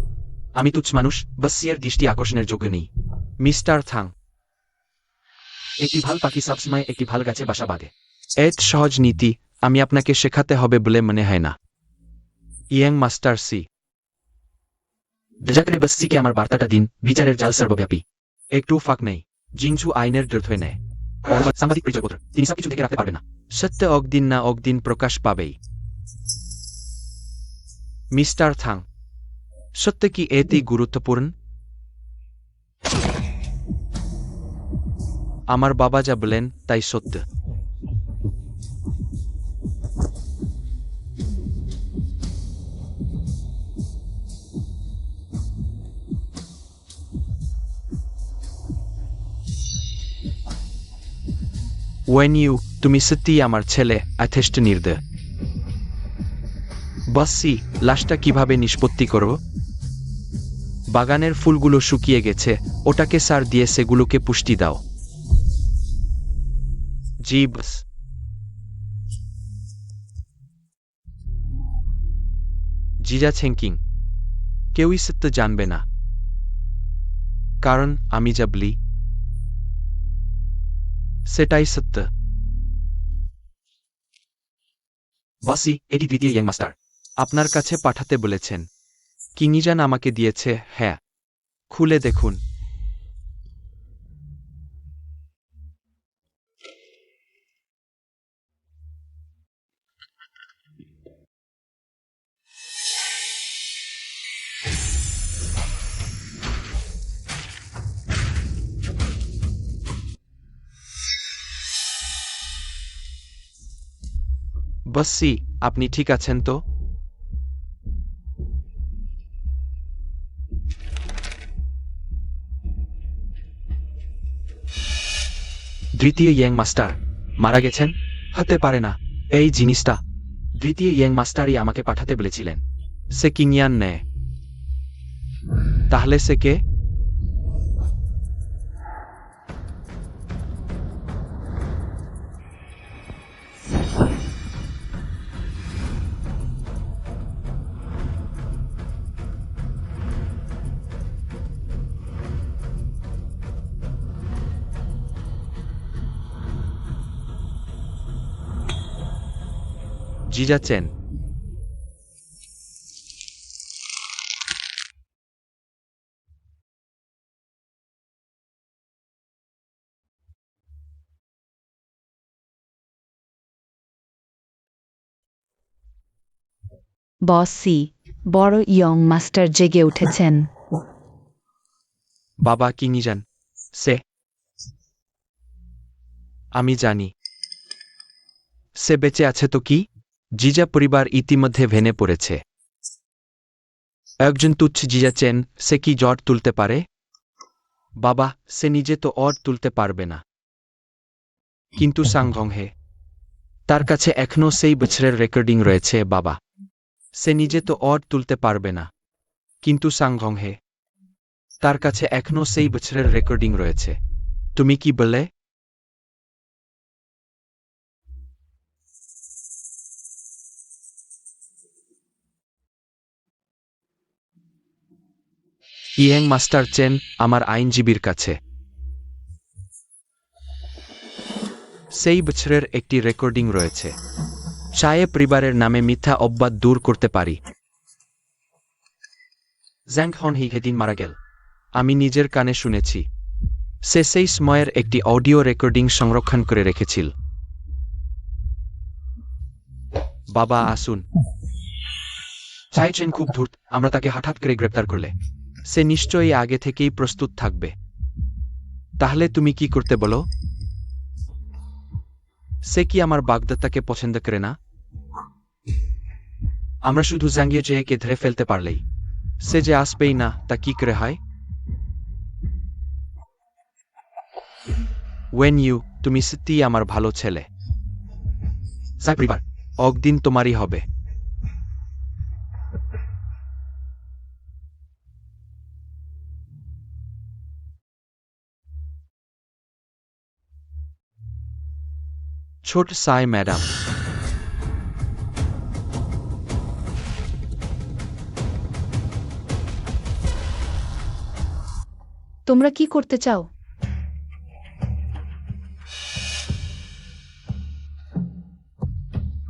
আমি তুচ্ছ মানুষ, বাসিয়ার দৃষ্টি আকর্ষণের যোগ্য নেই। মিস্টার থাং, একটি ভাল পাখি সবসময় একটি ভাল গাছে বাসা বাঁধে। এত সহজ নীতি আমি আপনাকে শেখাতে হবে বলে মনে হয় না। ইয়াং মাস্টার সি, দয়া করে বাসিকে আমার বার্তাটা দিন, বিচারের জাল সর্বব্যাপী, একটু ফাঁক নেই। জিংঝু আইনের দৃঢ় নেয়, সাংবাদিক পরিচয়পত্র, তিনি সবকিছু থেকে রাখতে পারবেন না। সত্য একদিন না একদিন প্রকাশ পাবেই। মিস্টার থাং, সত্য কি এতেই গুরুত্বপূর্ণ? আমার বাবা যা বলেন তাই সত্য। ওয়েনিউ, তুমি সত্যিই আমার ছেলে, যথেষ্ট নির্দয়। বাসি, লাশটা কিভাবে নিষ্পত্তি করব? বাগানের ফুলগুলো শুকিয়ে গেছে, ওটাকে সার দিয়ে সেগুলোকে পুষ্টি দাও। জি বস। জিজা ছেঙ্কিং, কেউই সত্য জানবে না, কারণ আমি যা বলি সেটাই সত্য। বাসি, এটি দ্বিতীয় ইয়াং মাস্টার আপনার কাছে পাঠাতে বলেছেন। কিনিজান আমাকে দিয়েছে। হ্যাঁ, খুলে দেখুন। বসি আপনি ঠিক আছেন তো? দ্বিতীয় ইয়াং মাস্টার মারা গেছেন? হতে পারে না। এই জিনিসটা দ্বিতীয় ইয়াং মাস্টারই আমাকে পাঠাতে বলেছিলেন। সে কিংয়ান নেয়। তাহলে সে কে? জিজা চেন। বস সি, বড় ইয়ং মাস্টার জেগে উঠেছেন। বাবা কিংজান সে। আমি জানি। সে বেঁচে আছে তো কি? জিজা পরিবার ইতিমধ্যে ভেঙে পড়েছে। একজন তুচ্ছ জিজা চেন সে কি জ্বর তুলতে পারে? বাবা সে নিজে তো অর তুলতে পারবে না। কিন্তু সাংঘং হে, তার কাছে এখনও সেই বছরের রেকর্ডিং রয়েছে বাবা। সে নিজে তো অর তুলতে পারবে না। কিন্তু সাংঘং হে, তার কাছে এখনও সেই বছরের রেকর্ডিং রয়েছে। তুমি কি বলে? ইয়েং মাস্টার চেন আমার আইনজীবীর কাছে সেই বছরের একটি রেকর্ডিং রয়েছে। চায়ে পরিবারের নামে মিথ্যা অপবাদ দূর করতে পারি। জ্যাং হন হি সেদিন মারা গেল। আমি নিজের কানে শুনেছি। সে সেই সময়ের একটি অডিও রেকর্ডিং সংরক্ষণ করে রেখেছিল। বাবা আসুন। চাইছেন খুব ধূর্ত, আমরা তাকে হঠাৎ করে গ্রেপ্তার করলে সে নিশ্চয়ই আগে থেকেই প্রস্তুত থাকবে। তাহলে তুমি কি করতে বলো? সে কি আমার বাগদত্তাকে পছন্দ করে না? আমরা শুধু জাঙ্গিয়ে চেয়েকে ধরে ফেলতে পারলেই সে যে আসবেই না তা কি করে হয়? ওয়েন ইউ, তুমি সত্যিই আমার ভালো ছেলে। সাই পরিবার একদিন তোমারই হবে। ছোট সাই ম্যাডাম। তোমরা কি করতে চাও?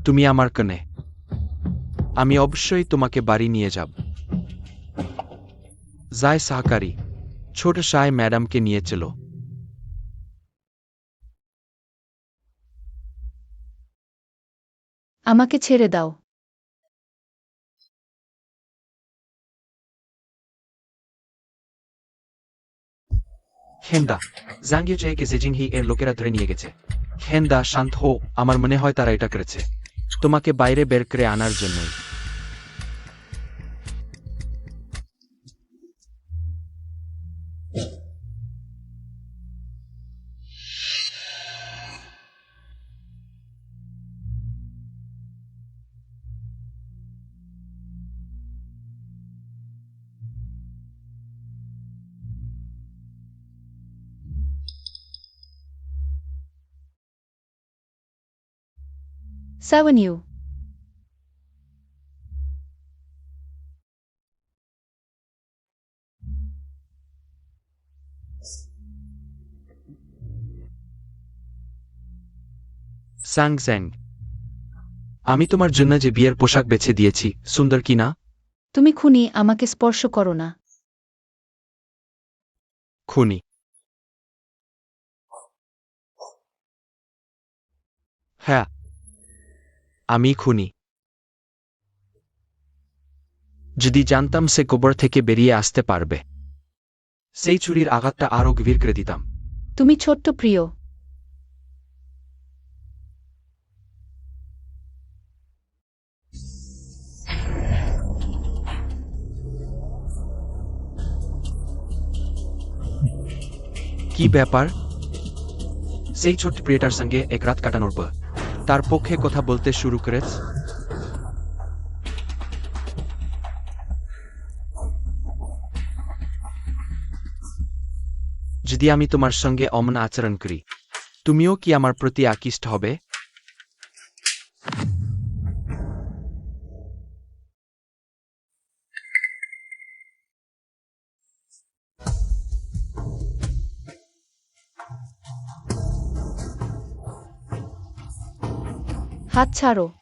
তুমি আমার কনে। আমি অবশ্যই তোমাকে বাড়ি নিয়ে যাব। যায় সহকারী ছোট সাই ম্যাডামকে নিয়ে চলো। আমাকে ছেড়ে দাও। হেন্দা জাঙ্গিয়ে চেয়েকে জেজিং হি এর লোকেরা ধরে নিয়ে গেছে। হেন্দা শান্ত হো, আমার মনে হয় তারা এটা করেছে তোমাকে বাইরে বের করে আনার জন্যই। সাওয়েন ইউ। সাং স্যাং, আমি তোমার জন্য যে বিয়ের পোশাক বেছে দিয়েছি সুন্দর কি না? তুমি খুনি, আমাকে স্পর্শ করো না। খুনি? হ্যাঁ, আমি খুনি। যদি জানতাম সে কবর থেকে বেরিয়ে আসতে পারবে, সেই ছুরির আঘাতটা আরও গভীর করে দিতাম। তুমি ছোট্ট প্রিয়। কি ব্যাপার? সেই ছোট্ট প্রিয়টার সঙ্গে এক রাত কাটানোর পর তার পক্ষে কথা বলতে শুরু করেছ? যদি আমি তোমার সঙ্গে অমন আচরণ করি, তুমিও কি আমার প্রতি আকৃষ্ট হবে? হাত ছাড়ো।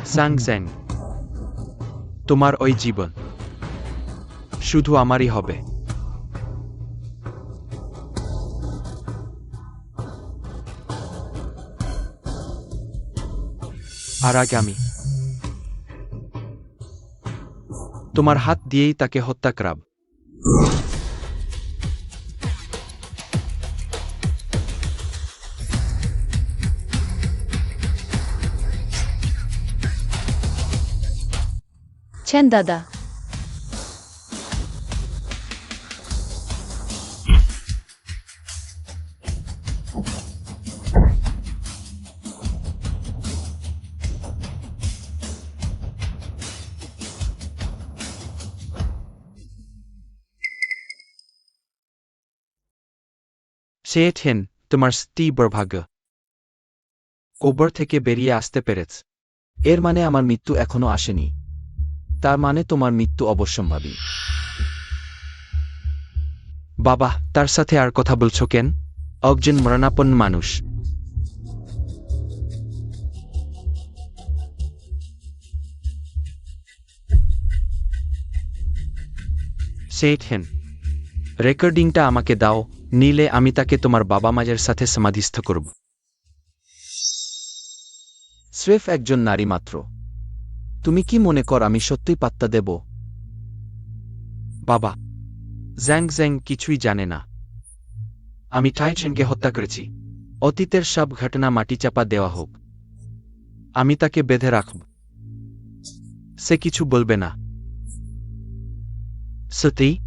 সাং স্যাং, তোমার ওই জীবন শুধু আমারই হবে। আর আগামী তোমার হাত দিয়েই তাকে হত্যা করাব। ছেন দাদা। সেয়েছেন তোমার তীব্র ভাগ্য কবর থেকে বেরিয়ে আসতে পেরেছ। এর মানে আমার মৃত্যু এখনো আসেনি। তার মানে তোমার মৃত্যু অবশ্যম্ভাবী। বাবা, তার সাথে আর কথা বলছো কেন? একজন মরণাপন্ন মানুষ। সেয়েছেন রেকর্ডিংটা আমাকে দাও, নিলে আমি তাকে তোমার বাবা মায়ের সাথে সমাধিস্থ করব। স্রেফ একজন নারী মাত্র। তুমি কি মনে কর আমি সত্যিই পাত্তা দেব? বাবা, জ্যাং জ্যাং কিছুই জানে না। আমি টাইচেনকে হত্যা করেছি। অতীতের সব ঘটনা মাটিচাপা দেওয়া হোক। আমি তাকে বেঁধে রাখব। সে কিছু বলবে না। সত্যি?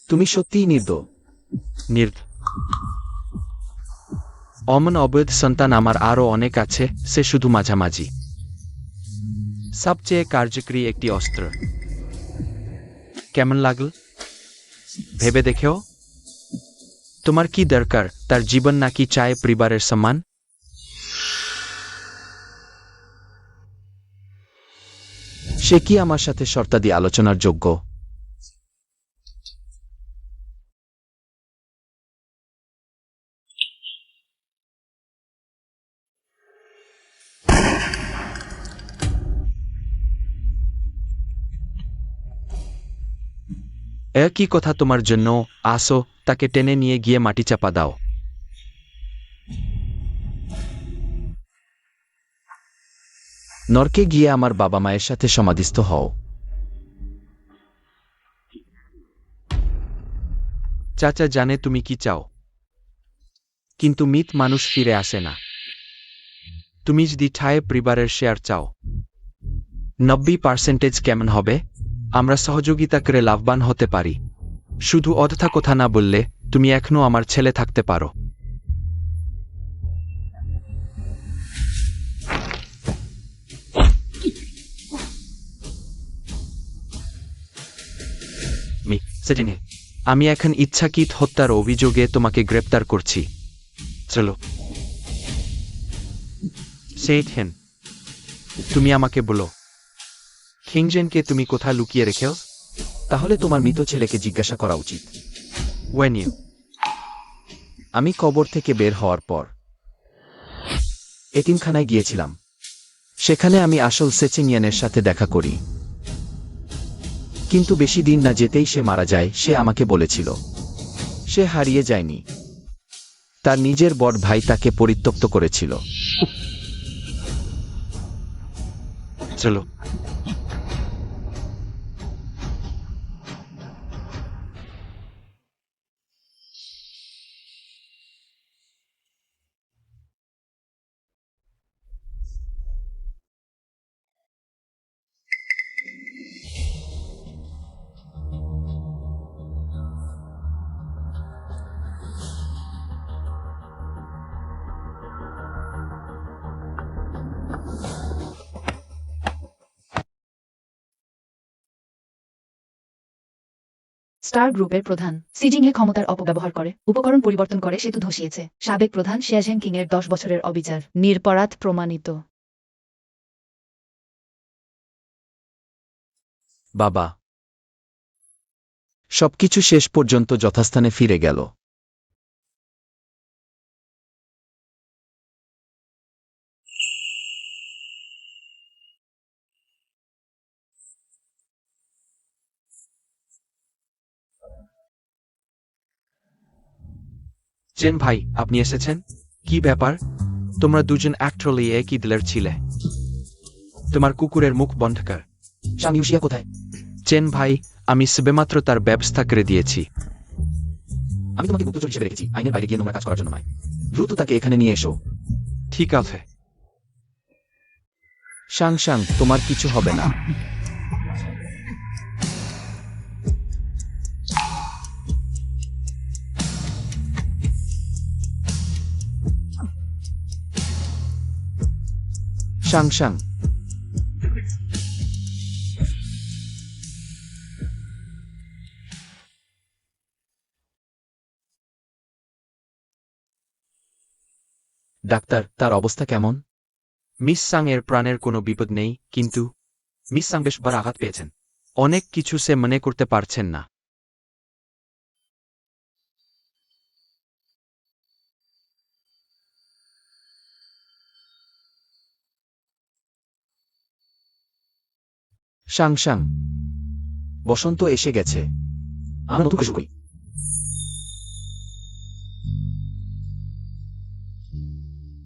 তুমি সত্যিই নির্দোষ। অমন অবৈধ সন্তান আমার আরও অনেক আছে, সে শুধু মাঝামাঝি। সবচেয়ে কার্যকরী একটি অস্ত্র। কেমন লাগল? ভেবে দেখেও। তোমার কি দরকার, তার জীবন নাকি চায় পরিবারের সম্মান? সে কি আমার সাথে শর্তাদি আলোচনার যোগ্য? একই কথা তোমার জন্য। আসো, তাকে টেনে নিয়ে গিয়ে মাটিচাপা দাও। নরকে গিয়ে আমার বাবা মায়ের সাথে সমাধিস্থ হও। চাচা জানে তুমি কি চাও, কিন্তু মৃত মানুষ ফিরে আসে না। তুমি যদি ঠায় পরিবারের শেয়ার চাও, 90% কেমন হবে? আমরা সহযোগিতা করে লাভবান হতে পারি। শুধু অযথা কথা না বললে, তুমি এখনো আমার ছেলে থাকতে পারো। সেদিনে আমি এখন ইচ্ছাকৃত হত্যার অভিযোগে তোমাকে গ্রেপ্তার করছি। চলো। সেইঠেন, তুমি আমাকে বলো, খিংজেনকে তুমি কোথায় লুকিয়ে রেখেও? তাহলে তোমার মৃত ছেলেকে জিজ্ঞাসা করা উচিত। When you আমি কবর থেকে বের হওয়ার পর এতিমখানায় গিয়েছিলাম। সেখানে আমি আসল সেচিংয়ানের সাথে দেখা করি। কিন্তু বেশি দিন না যেতেই সে মারা যায়। সে আমাকে বলেছিল সে হারিয়ে যায়নি, তার নিজের বড় ভাই তাকে পরিত্যক্ত করেছিল। চলো। স্টার গ্রুপের প্রধান সিজিংহে ক্ষমতার অপব্যবহার করে উপকরণ পরিবর্তন করে সেতু ধসিয়েছে সাবেক প্রধান শিয়াঝেং কিং এর 10 বছরের অবিচার নিরপরাধ প্রমাণিত বাবা সবকিছু শেষ পর্যন্ত যথাস্থানে ফিরে গেল। চেন ভাই, আপনি এসেছেন? কি ব্যাপার? তোমরা দুজন অ্যাক্টরলি একই দলের ছিলে। তোমার কুকুরের মুখ বন্ধ কর। শাং ইউশিয়া কোথায়? চেন ভাই, আমি সবেমাত্র তার ব্যবস্থা করে দিয়েছি। আমি তোমাকে গুপ্তচর হিসেবে রেখেছি, আইনের বাইরে গিয়ে নোংরা কাজ করার জন্য নয়। দ্রুত তাকে এখানে নিয়ে এসো। ঠিক আছে। শাং শাং, তোমার কিছু হবে না। শাং শাং, ডাক্তার, তার অবস্থা কেমন? মিস সাং এর প্রাণের কোনো বিপদ নেই, কিন্তু মিস সাং বেশ বার আঘাত পেয়েছেন। অনেক কিছু সে মনে করতে পারছেন না। শাং শাং, বসন্ত এসে গেছে। আমরা নতুন শুরু করি।